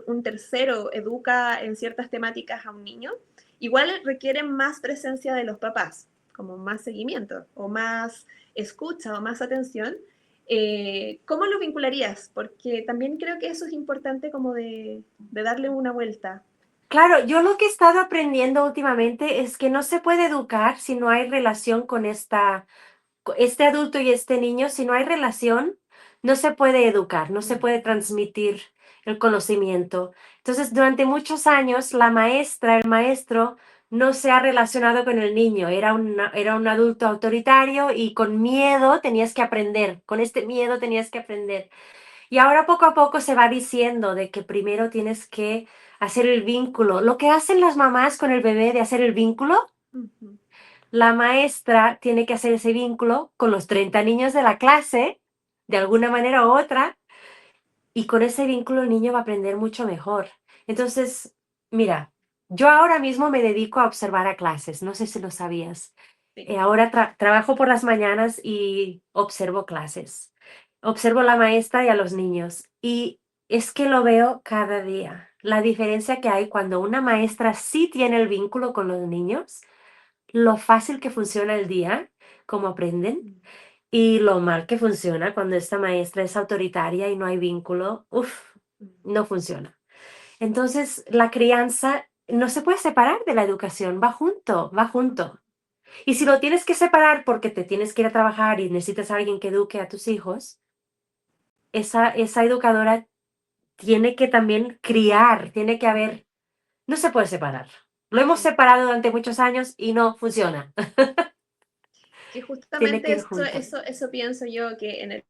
un tercero educa en ciertas temáticas a un niño, igual requieren más presencia de los papás, como más seguimiento o más escucha o más atención. ¿Cómo lo vincularías? Porque también creo que eso es importante como de darle una vuelta. Claro, yo lo que he estado aprendiendo últimamente es que no se puede educar si no hay relación con este adulto y este niño, si no hay relación, no se puede educar, no se Mm. puede transmitir el conocimiento. Entonces, durante muchos años, la maestra, el maestro, no se ha relacionado con el niño. Era un adulto autoritario y con miedo tenías que aprender, con este miedo tenías que aprender. Y ahora poco a poco se va diciendo de que primero tienes que hacer el vínculo. Lo que hacen las mamás con el bebé de hacer el vínculo, Ujú. la maestra tiene que hacer ese vínculo con los 30 niños de la clase, de alguna manera u otra, y con ese vínculo el niño va a aprender mucho mejor. Entonces, mira, yo ahora mismo me dedico a observar a clases, no sé si lo sabías. Sí. Ahora trabajo por las mañanas y observo clases. Observo a la maestra y a los niños. Y es que lo veo cada día. La diferencia que hay cuando una maestra sí tiene el vínculo con los niños, lo fácil que funciona el día, cómo aprenden, Mm. y lo mal que funciona cuando esta maestra es autoritaria y no hay vínculo. Uf, Mm. no funciona. Entonces, la crianza no se puede separar de la educación, va junto, va junto. Y si lo tienes que separar porque te tienes que ir a trabajar y necesitas a alguien que eduque a tus hijos, esa educadora tiene que también criar, tiene que haber, no se puede separar. Lo hemos Sí. separado durante muchos años y no funciona. Que Tiene que justamente ir junto. eso pienso yo, que en el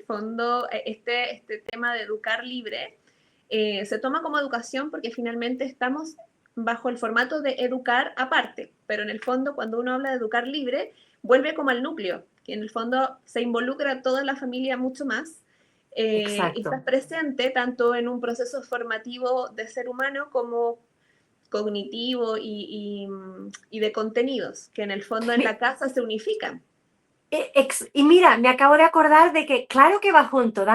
fondo este tema de educar libre se toma como educación porque finalmente estamos bajo el formato de educar aparte, pero en el fondo cuando uno habla de educar libre, vuelve como al núcleo, que en el fondo se involucra toda la familia mucho más y estás Exacto. presente tanto en un proceso formativo de ser humano como cognitivo y de contenidos, que en el fondo en la Mi- casa se unifican. y mira, me acabo de acordar de que claro que va junto.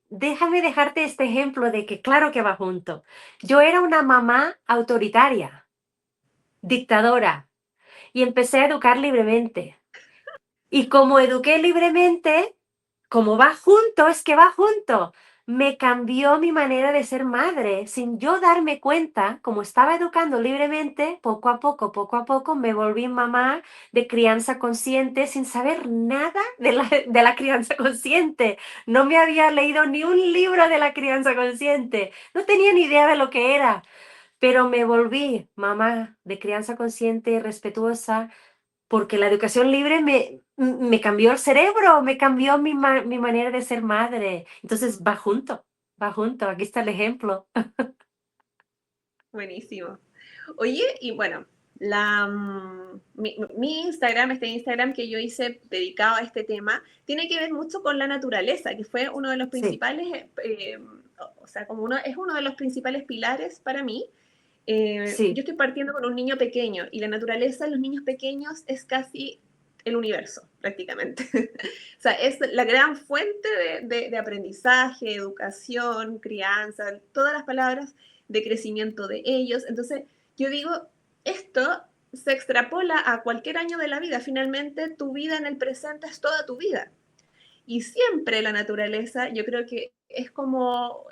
Déjame dejarte este ejemplo de que claro que va junto. Yo era una mamá autoritaria, dictadora, y empecé a educar libremente. Y como eduqué libremente, como va junto, es que va junto. Me cambió mi manera de ser madre. Sin yo darme cuenta, como estaba educando libremente, poco a poco, me volví mamá de crianza consciente sin saber nada de la crianza consciente. No me había leído ni un libro de la crianza consciente. No tenía ni idea de lo que era, pero me volví mamá de crianza consciente y respetuosa porque la educación libre me cambió el cerebro, me cambió mi manera de ser madre. Entonces va junto, aquí está el ejemplo. Buenísimo. Oye, y bueno, mi Instagram, este Instagram que yo hice dedicado a este tema, tiene que ver mucho con la naturaleza, que fue uno de los Sí, principales, o sea, es uno de los principales pilares para mí. Yo sí, estoy partiendo con un niño pequeño y la naturaleza en los niños pequeños es casi el universo, prácticamente. O sea, es la gran fuente de aprendizaje, educación, crianza, todas las palabras de crecimiento de ellos. Entonces, yo digo, esto se extrapola a cualquier año de la vida. Finalmente, tu vida en el presente es toda tu vida. Y siempre la naturaleza, yo creo que es como,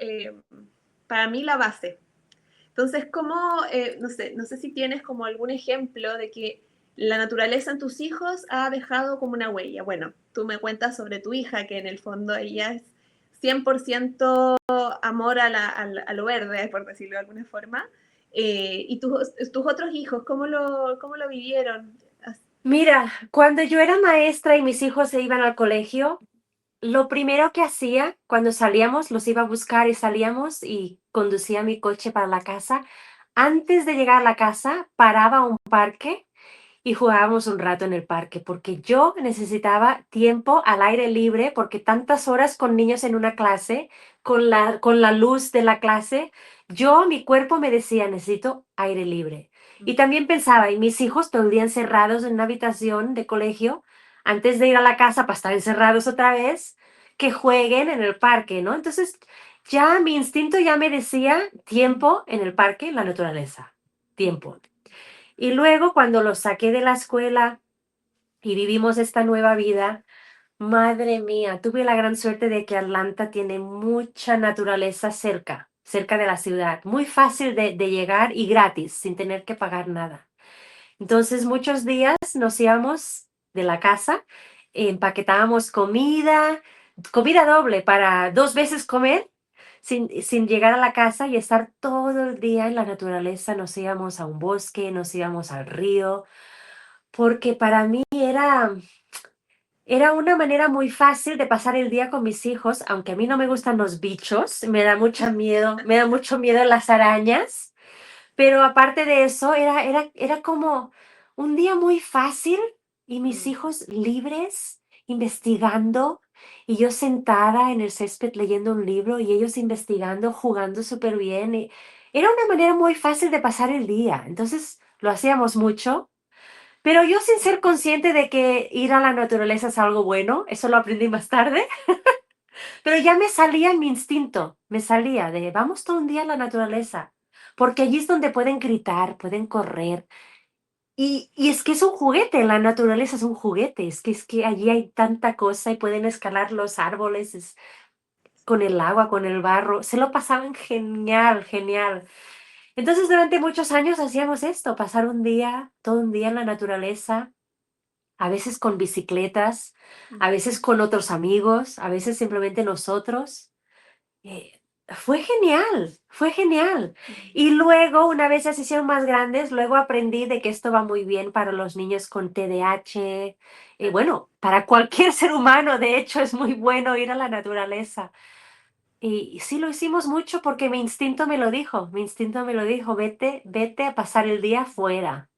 para mí, la base. Entonces, ¿cómo, no sé si tienes como algún ejemplo de que la naturaleza en tus hijos ha dejado como una huella? Bueno, tú me cuentas sobre tu hija, que en el fondo ella es 100% amor a lo verde, por decirlo de alguna forma. Y tus otros hijos, cómo lo vivieron? mira, cuando yo era maestra y mis hijos se iban al colegio, lo primero que hacía cuando salíamos, los iba a buscar y salíamos y conducía mi coche para la casa. Antes de llegar a la casa, paraba a un parque y jugábamos un rato en el parque, porque yo necesitaba tiempo al aire libre, porque tantas horas con niños en una clase, con la luz de la clase, mi cuerpo me decía, necesito aire libre. Y también pensaba, y mis hijos todo el día encerrados en una habitación de colegio, antes de ir a la casa para estar encerrados otra vez, que jueguen en el parque, ¿no? Entonces, ya mi instinto ya me decía tiempo en el parque, la naturaleza, tiempo. Y luego cuando los saqué de la escuela y vivimos esta nueva vida, madre mía, tuve la gran suerte de que Atlanta tiene mucha naturaleza cerca de la ciudad, muy fácil de llegar y gratis, sin tener que pagar nada. Entonces muchos días nos íbamos de la casa, empaquetábamos comida doble para 2 veces comer. Sin llegar a la casa y estar todo el día en la naturaleza, nos íbamos a un bosque, nos íbamos al río, porque para mí era una manera muy fácil de pasar el día con mis hijos, aunque a mí no me gustan los bichos, me da mucho miedo las arañas, pero aparte de eso, era como un día muy fácil y mis Mm. hijos libres, investigando, y yo sentada en el césped leyendo un libro y ellos investigando, jugando súper bien. era una manera muy fácil de pasar el día. Entonces lo hacíamos mucho, pero yo sin ser consciente de que ir a la naturaleza es algo bueno, eso lo aprendí más tarde, pero ya me salía en mi instinto, me salía de vamos todo un día a la naturaleza, porque allí es donde pueden gritar, pueden correr. Y es que es un juguete, la naturaleza es un juguete, es que allí hay tanta cosa y pueden escalar los árboles con el agua, con el barro, se lo pasaban genial, genial. Entonces durante muchos años hacíamos esto, pasar un día, todo un día en la naturaleza, a veces con bicicletas, a veces con otros amigos, a veces simplemente nosotros. Eh, Fue genial, fue genial. Y luego, una vez ya se hicieron más grandes, luego aprendí de que esto va muy bien para los niños con TDAH. Y bueno, para cualquier ser humano, de hecho, es muy bueno ir a la naturaleza. Y sí lo hicimos mucho porque mi instinto me lo dijo, mi instinto me lo dijo, vete, vete a pasar el día fuera.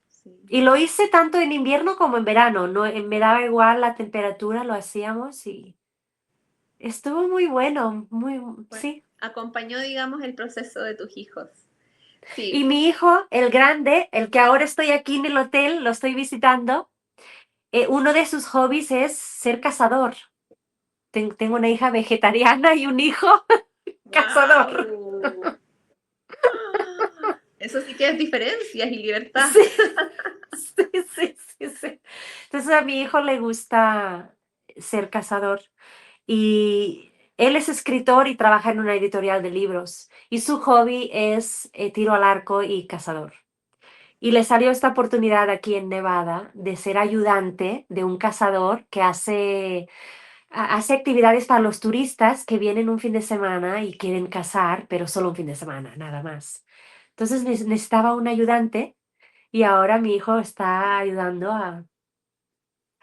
Sí. Y lo hice tanto en invierno como en verano, no, me daba igual la temperatura, lo hacíamos y estuvo muy bueno, muy, Bueno, sí. acompañó, digamos, el proceso de tus hijos. Y Sí. mi hijo, el grande, el que ahora estoy aquí en el hotel, lo estoy visitando, uno de sus hobbies es ser cazador. Tengo una hija vegetariana y un hijo cazador. ¡Wow! Eso sí que es diferencias y libertad. Sí, sí, sí, sí, sí. Entonces a mi hijo le gusta ser cazador y él es escritor y trabaja en una editorial de libros y su hobby es tiro al arco y cazador. Y le salió esta oportunidad aquí en Nevada de ser ayudante de un cazador que hace actividades para los turistas que vienen un fin de semana y quieren cazar, pero solo un fin de semana, nada más. Entonces necesitaba un ayudante y ahora mi hijo está ayudando a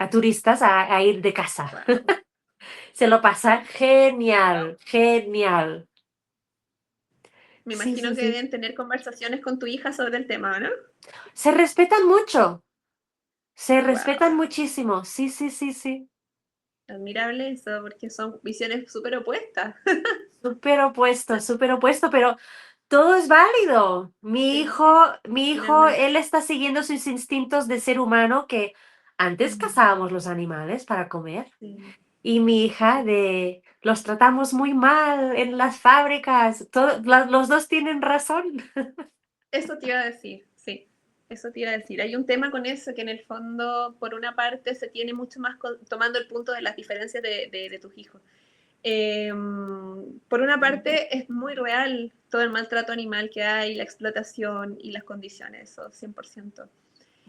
turistas a ir de caza. Wow. Se lo pasa genial, genial. Me Sí, imagino sí, que sí. deben tener conversaciones con tu hija sobre el tema, ¿no? Se respetan mucho, se Wow. respetan muchísimo. Sí, sí, sí, sí. Admirable eso, porque son visiones súper opuestas. Súper opuesto, pero todo es válido. Sí, Mi hijo, finalmente. él está siguiendo sus instintos de ser humano que antes Mm, cazábamos los animales para comer. sí. Y mi hija de los tratamos muy mal en las fábricas. Los dos tienen razón. Eso te iba a decir, sí. Eso te iba a decir. Hay un tema con eso que en el fondo, por una parte, se tiene mucho más tomando el punto de las diferencias de tus hijos. Por una parte, es muy real todo el maltrato animal que hay, la explotación y las condiciones, eso, 100%.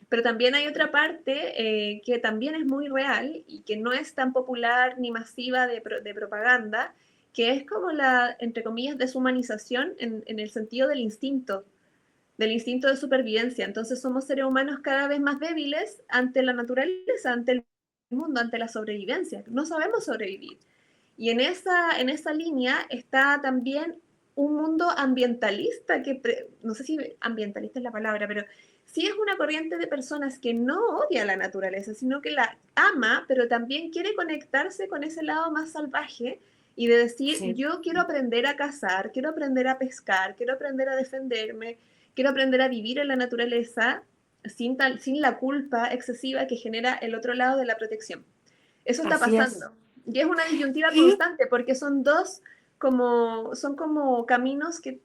Pero también hay otra parte que también es muy real y que no es tan popular ni masiva de propaganda, que es como la, entre comillas, deshumanización en el sentido del instinto de supervivencia. Entonces somos seres humanos cada vez más débiles ante la naturaleza, ante el mundo, ante la sobrevivencia. No sabemos sobrevivir. Y en esa línea está también un mundo ambientalista, que no sé si ambientalista es la palabra, pero sí es una corriente de personas que no odia la naturaleza, sino que la ama, pero también quiere conectarse con ese lado más salvaje y de decir, Sí, yo quiero aprender a cazar, quiero aprender a pescar, quiero aprender a defenderme, quiero aprender a vivir en la naturaleza sin la culpa excesiva que genera el otro lado de la protección. Eso está así es. pasando. Y es una disyuntiva Y constante porque son como caminos que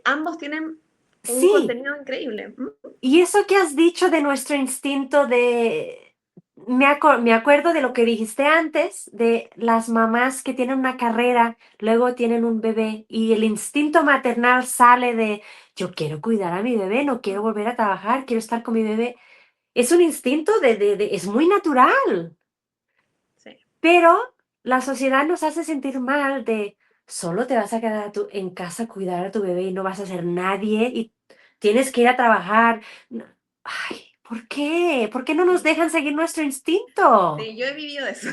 ambos tienen un sí, contenido increíble. ¿Mm? y eso que has dicho de nuestro instinto de... me acuerdo de lo que dijiste antes, de las mamás que tienen una carrera, luego tienen un bebé y el instinto maternal sale de, yo quiero cuidar a mi bebé, no quiero volver a trabajar, quiero estar con mi bebé. Es un instinto es muy natural, Sí. pero la sociedad nos hace sentir mal de, solo te vas a quedar en casa a cuidar a tu bebé y no vas a ser nadie y tienes que ir a trabajar. Ay, ¿por qué? ¿Por qué no nos Sí. dejan seguir nuestro instinto? Sí, yo he vivido eso,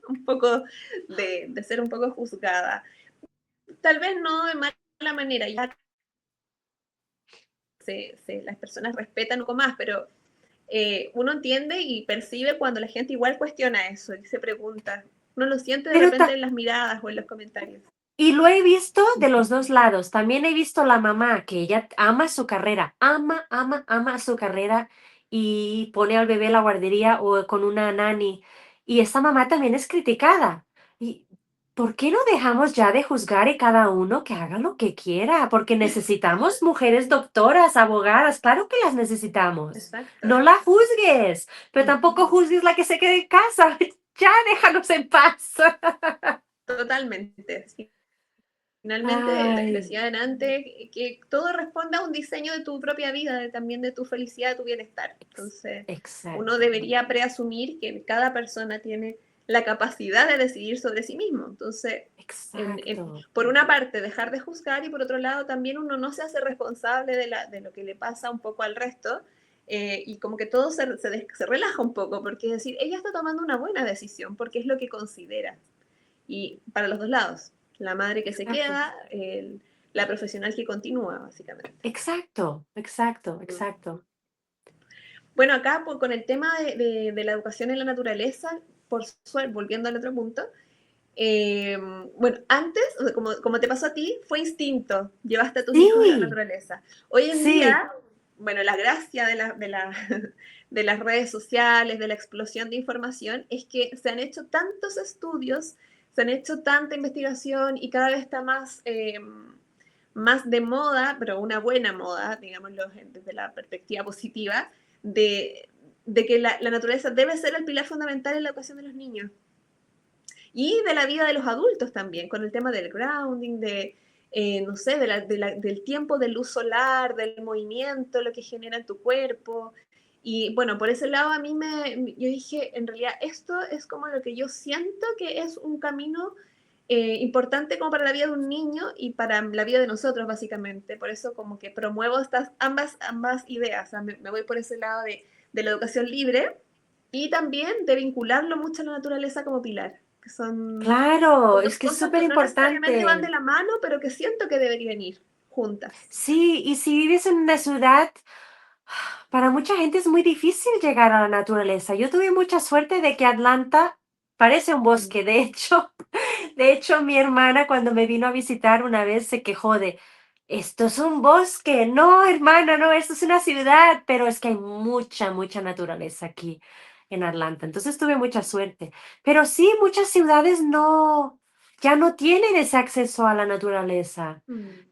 un poco de ser un poco juzgada. Tal vez no de mala manera, ya las personas respetan un poco más, pero uno entiende y percibe cuando la gente igual cuestiona eso y se pregunta. Uno lo siente de Pero repente en las miradas o en los comentarios. Y lo he visto de los dos lados. También he visto la mamá que ella ama su carrera, ama, ama, ama su carrera y pone al bebé en la guardería o con una nani. Y esa mamá también es criticada. ¿Y por qué no dejamos ya de juzgar y cada uno que haga lo que quiera? Porque necesitamos mujeres doctoras, abogadas, claro que las necesitamos. Exacto. No la juzgues, pero tampoco Ujú. juzgues la que se quede en casa. Ya déjanos en paz. Totalmente. Sí. Finalmente, te Ay. decía antes que todo responde a un diseño de tu propia vida, también de tu felicidad, de tu bienestar. Entonces, uno Exacto, debería preasumir que cada persona tiene la capacidad de decidir sobre sí mismo. Entonces, exacto, por una parte, dejar de juzgar y por otro lado, también uno no se hace responsable de lo que le pasa un poco al resto. Y como que todo se relaja un poco, porque es decir, ella está tomando una buena decisión porque es lo que considera. Y para los dos lados, la madre que se exacto, queda, la profesional que continúa, básicamente. exacto, exacto, exacto. Bueno, acá con el tema de la educación en la naturaleza, por suerte, volviendo al otro punto, eh, bueno, antes, o sea, como te pasó a ti, fue instinto, llevaste a tus hijos a la Sí, naturaleza. Hoy en sí, día, bueno, la gracia de las redes sociales, de la explosión de información, es que se han hecho tantos estudios, se han hecho tanta investigación y cada vez está más de moda, pero una buena moda, digámoslo desde la perspectiva positiva, de, de que la naturaleza debe ser el pilar fundamental en la educación de los niños y de la vida de los adultos también, con el tema del grounding, no sé, del tiempo de luz solar, del movimiento, lo que genera en tu cuerpo. Y bueno, por ese lado yo dije, en realidad esto es como lo que yo siento que es un camino importante como para la vida de un niño y para la vida de nosotros, básicamente. Por eso como que promuevo ambas ideas. O sea, me voy por ese lado de la educación libre y también de vincularlo mucho a la naturaleza como pilar, que son claro, dos es que es cosas súper que no necesariamente van de importante. la mano, pero que siento que deberían ir juntas. Sí, y si vives en una ciudad, para mucha gente es muy difícil llegar a la naturaleza. Yo tuve mucha suerte de que Atlanta parece un Mm. bosque. De hecho, mi hermana cuando me vino a visitar una vez se quejó de, esto es un bosque. No, hermana, no, esto es una ciudad, pero es que hay mucha, mucha naturaleza aquí en Atlanta. Entonces tuve mucha suerte. Pero sí, muchas ciudades ya no tienen ese acceso a la naturaleza. Mm.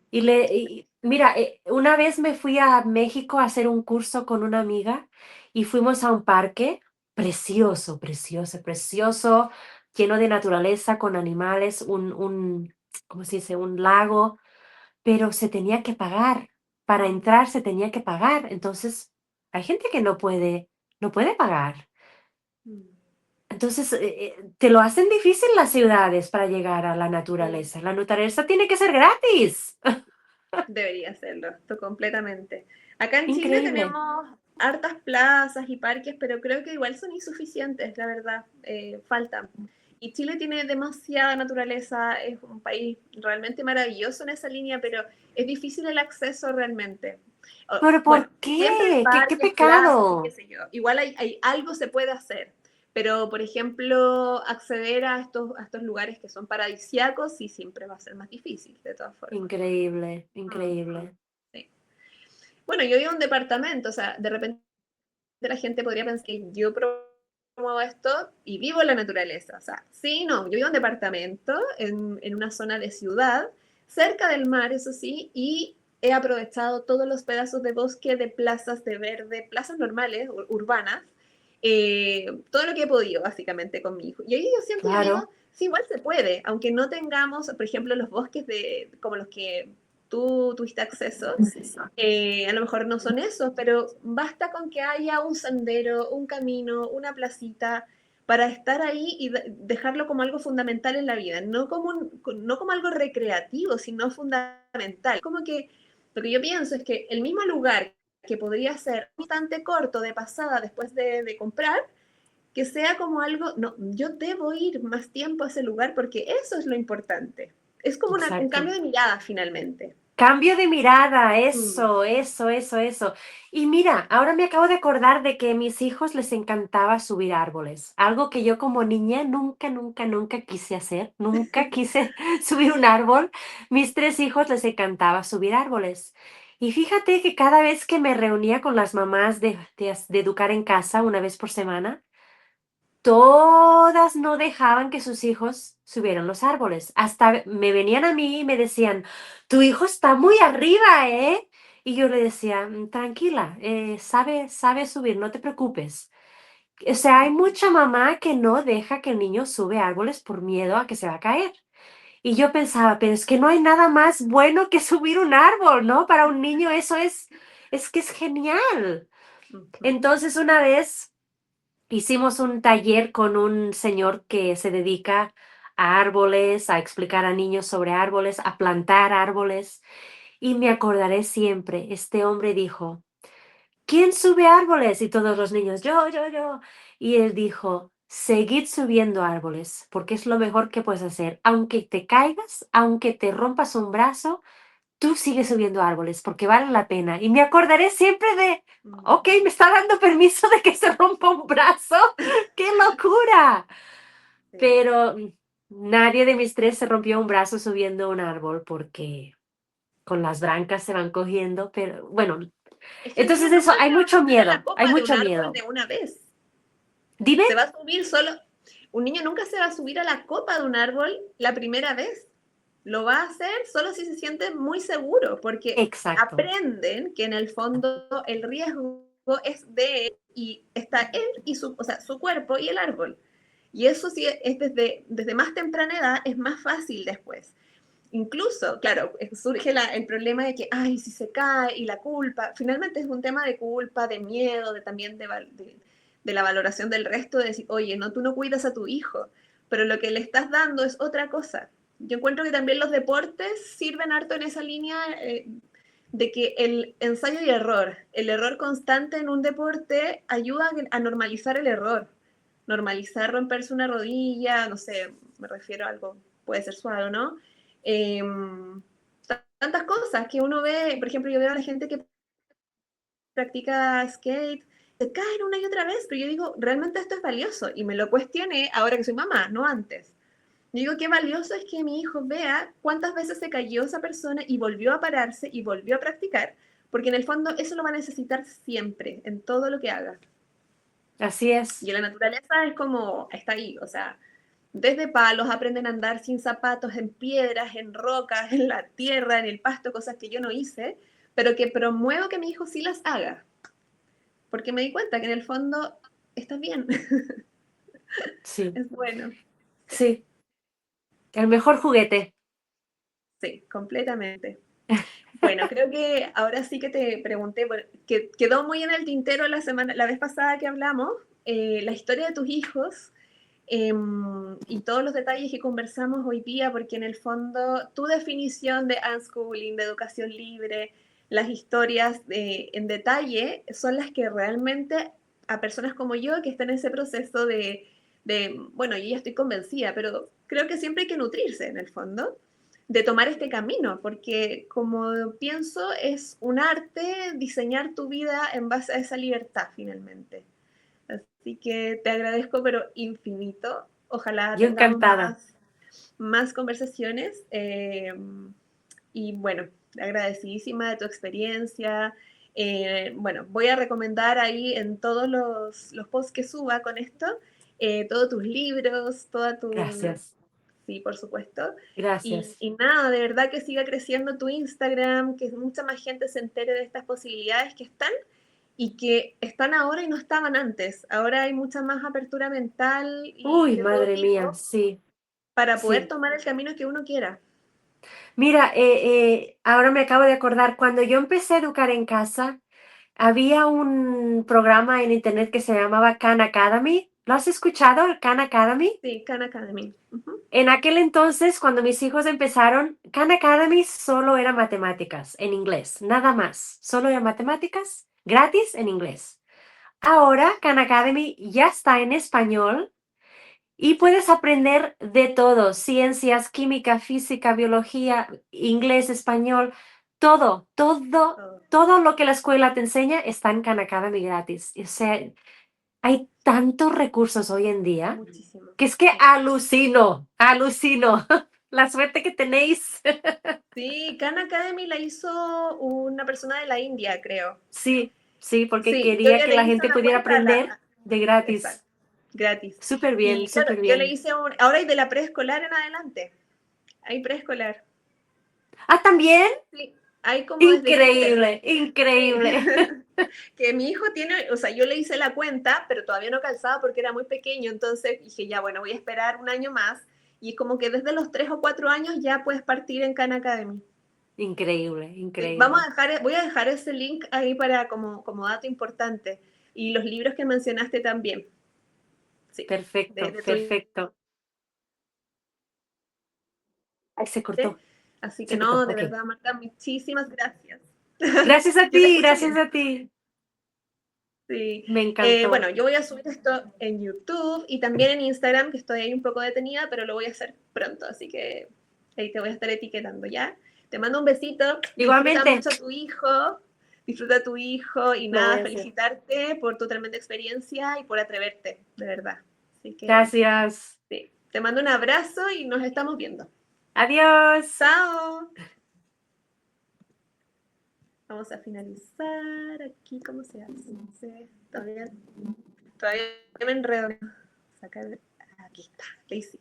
Mira, una vez me fui a México a hacer un curso con una amiga y fuimos a un parque precioso, precioso, precioso, lleno de naturaleza, con animales, ¿cómo se dice? Un lago, pero se tenía que pagar. Para entrar se tenía que pagar. Entonces, hay gente que no puede pagar. Mm. Entonces, te lo hacen difícil las ciudades para llegar a la Sí, naturaleza. La naturaleza tiene que ser gratis. debería hacerlo, esto completamente. Acá en Chile Increíble. tenemos hartas plazas y parques, pero creo que igual son insuficientes, la verdad, faltan. Y Chile tiene demasiada naturaleza, es un país realmente maravilloso en esa línea, pero es difícil el acceso realmente. ¿Pero Bueno, por siempre hay qué? ¿Qué parques, plazas y qué pecado? sé yo. Igual algo se puede hacer, pero por ejemplo, acceder a estos lugares que son paradisíacos sí siempre va a ser más difícil, de todas formas. Increíble, Mm, increíble. sí. Bueno, yo vivo en un departamento, o sea, de repente la gente podría pensar que yo promuevo esto y vivo en la naturaleza. O sea, sí, no, yo vivo en un departamento, en una zona de ciudad, cerca del mar, eso sí, y he aprovechado todos los pedazos de bosque, de plazas de verde, plazas normales, urbanas, todo lo que he podido, básicamente, con mi hijo. Y ahí yo siento, yo digo, Claro, sí, igual se puede, aunque no tengamos, por ejemplo, los bosques como los que tú tuviste acceso, a lo mejor no son esos, pero basta con que haya un sendero, un camino, una placita para estar ahí y dejarlo como algo fundamental en la vida, no como algo recreativo, sino fundamental. Como que lo que yo pienso es que el mismo lugar que podría ser un instante corto de pasada después de comprar, que sea como algo, no, yo debo ir más tiempo a ese lugar porque eso es lo importante. Es como un exacto. cambio de mirada finalmente. Cambio de mirada, Mm, eso. Y mira, ahora me acabo de acordar de que a mis hijos les encantaba subir árboles, algo que yo como niña nunca quise hacer, nunca quise subir un árbol. Mis tres hijos les encantaba subir árboles. Y fíjate que cada vez que me reunía con las mamás de educar en casa una vez por semana, todas no dejaban que sus hijos subieran los árboles. Hasta me venían a mí y me decían, tu hijo está muy arriba, ¿eh? Y yo le decía, tranquila, sabe subir, no te preocupes. O sea, hay mucha mamá que no deja que el niño sube árboles por miedo a que se va a caer. Y yo pensaba, pero es que no hay nada más bueno que subir un árbol, ¿no? Para un niño eso es que es genial. ujú. Entonces una vez hicimos un taller con un señor que se dedica a árboles, a explicar a niños sobre árboles, a plantar árboles. Y me acordaré siempre, este hombre dijo, ¿quién sube árboles? Y todos los niños, yo. Y él dijo, seguid subiendo árboles, porque es lo mejor que puedes hacer. Aunque te caigas, aunque te rompas un brazo, tú sigues subiendo árboles, porque vale la pena. Y me acordaré siempre de, ok, Mm, me está dando permiso de que se rompa un brazo. ¡Qué locura! sí. Pero nadie de mis tres se rompió un brazo subiendo un árbol porque con las brancas se van cogiendo, pero bueno, Es que el niño entonces no eso, se va a subir a la hay copa de un mucho árbol miedo. de una vez. Dime. Se va a subir solo. Un niño nunca se va a subir a la copa de un árbol la primera vez. Lo va a hacer solo si se siente muy seguro, porque Exacto. aprenden que en el fondo el riesgo es de él y está él y su, o sea, su cuerpo y el árbol. Y eso sí es desde más temprana edad, es más fácil después. Incluso, claro, surge el problema de que, ay, si se cae y la culpa, finalmente es un tema de culpa, de miedo, de también de la valoración del resto, de decir, oye, no, tú no cuidas a tu hijo, pero lo que le estás dando es otra cosa. Yo encuentro que también los deportes sirven harto en esa línea de que el ensayo y error, el error constante en un deporte ayuda a normalizar el error, normalizar romperse una rodilla, no sé, me refiero a algo, puede ser suave, ¿no? Eh, tantas cosas que uno ve, por ejemplo, yo veo a la gente que practica skate, se caen una y otra vez, pero yo digo, realmente esto es valioso y me lo cuestioné ahora que soy mamá, no antes. Yo digo, qué valioso es que mi hijo vea cuántas veces se cayó esa persona y volvió a pararse y volvió a practicar, porque en el fondo eso lo va a necesitar siempre, en todo lo que haga. Así Y es. la naturaleza es como, está ahí, o sea, desde palos aprenden a andar sin zapatos, en piedras, en rocas, en la tierra, en el pasto, cosas que yo no hice, pero que promuevo que mi hijo sí las haga, porque me di cuenta que en el fondo está bien, Sí, es bueno. Sí, sí. El mejor juguete. sí, completamente. Bueno, creo que ahora sí que te pregunté, que quedó muy en el tintero la vez pasada que hablamos, la historia de tus hijos y todos los detalles que conversamos hoy día, porque en el fondo tu definición de unschooling, de educación libre, las historias en detalle son las que realmente a personas como yo que están en ese proceso bueno, yo ya estoy convencida, pero creo que siempre hay que nutrirse en el fondo de tomar este camino, porque como pienso, es un arte diseñar tu vida en base a esa libertad finalmente. Así que te agradezco, pero infinito. Ojalá Yo tengamos encantada. más conversaciones. Y bueno, agradecidísima de tu experiencia. Bueno, voy a recomendar ahí en todos los posts que suba con esto, todos tus libros, toda tu... Gracias. Sí, por supuesto. Gracias. Y nada, de verdad que siga creciendo tu Instagram, que mucha más gente se entere de estas posibilidades que están y que están ahora y no estaban antes. Ahora hay mucha más apertura mental y Uy, de todo madre mía, tipo sí, para poder sí. tomar el camino que uno quiera. Mira, ahora me acabo de acordar, cuando yo empecé a educar en casa, había un programa en internet que se llamaba Khan Academy. ¿Lo has escuchado, el Khan Academy? Sí, Khan Academy. En aquel entonces, cuando mis hijos empezaron, Khan Academy solo era matemáticas en inglés, nada más. Solo era matemáticas gratis en inglés. Ahora Khan Academy ya está en español y Sí. puedes aprender de todo, ciencias, química, física, biología, inglés, español. todo, todo. todo lo que la escuela te enseña está en Khan Academy gratis. O sea, hay tantos recursos hoy en día Muchísimo. que es que Sí. alucino. La suerte que tenéis. Sí, Khan Academy la hizo una persona de la India, creo. Sí, sí, porque Sí, yo quería ya que le la hice gente una pudiera cuenta a aprender de gratis. exacto, gratis. Súper bien, Y claro, súper yo le bien. hice ahora hay de la preescolar en adelante. Hay preescolar. Ah, ¿también? Sí, hay como desde kinder. Increíble, Sí. increíble. Que mi hijo tiene, o sea, yo le hice la cuenta, pero todavía no calzaba porque era muy pequeño, entonces dije, ya, bueno, voy a esperar un año más. Y es como que desde los 3 o 4 años ya puedes partir en Khan Academy. Increíble, Sí, increíble. voy a dejar ese link ahí para como dato importante. Y los libros que mencionaste también. Sí, Perfecto, de tu perfecto. Ay, se ¿viste? cortó, Así que se cortó, no, de ok. verdad, Marta, muchísimas gracias. Gracias a Yo te ti, escucho gracias bien. a ti. Sí. Me encantó. Bueno, yo voy a subir esto en YouTube y también en Instagram, que estoy ahí un poco detenida, pero lo voy a hacer pronto, así que ahí te voy a estar etiquetando, ¿ya? Te mando un besito, Igualmente, disfruta a tu hijo y lo voy nada, a hacer. felicitarte por tu tremenda experiencia y por atreverte, de verdad. Así que Gracias. sí, te mando un abrazo y nos estamos viendo. Adiós. ¡Chao! Vamos a finalizar aquí, ¿cómo se hace? Todavía me enredo. Sacar, aquí está, Daisy.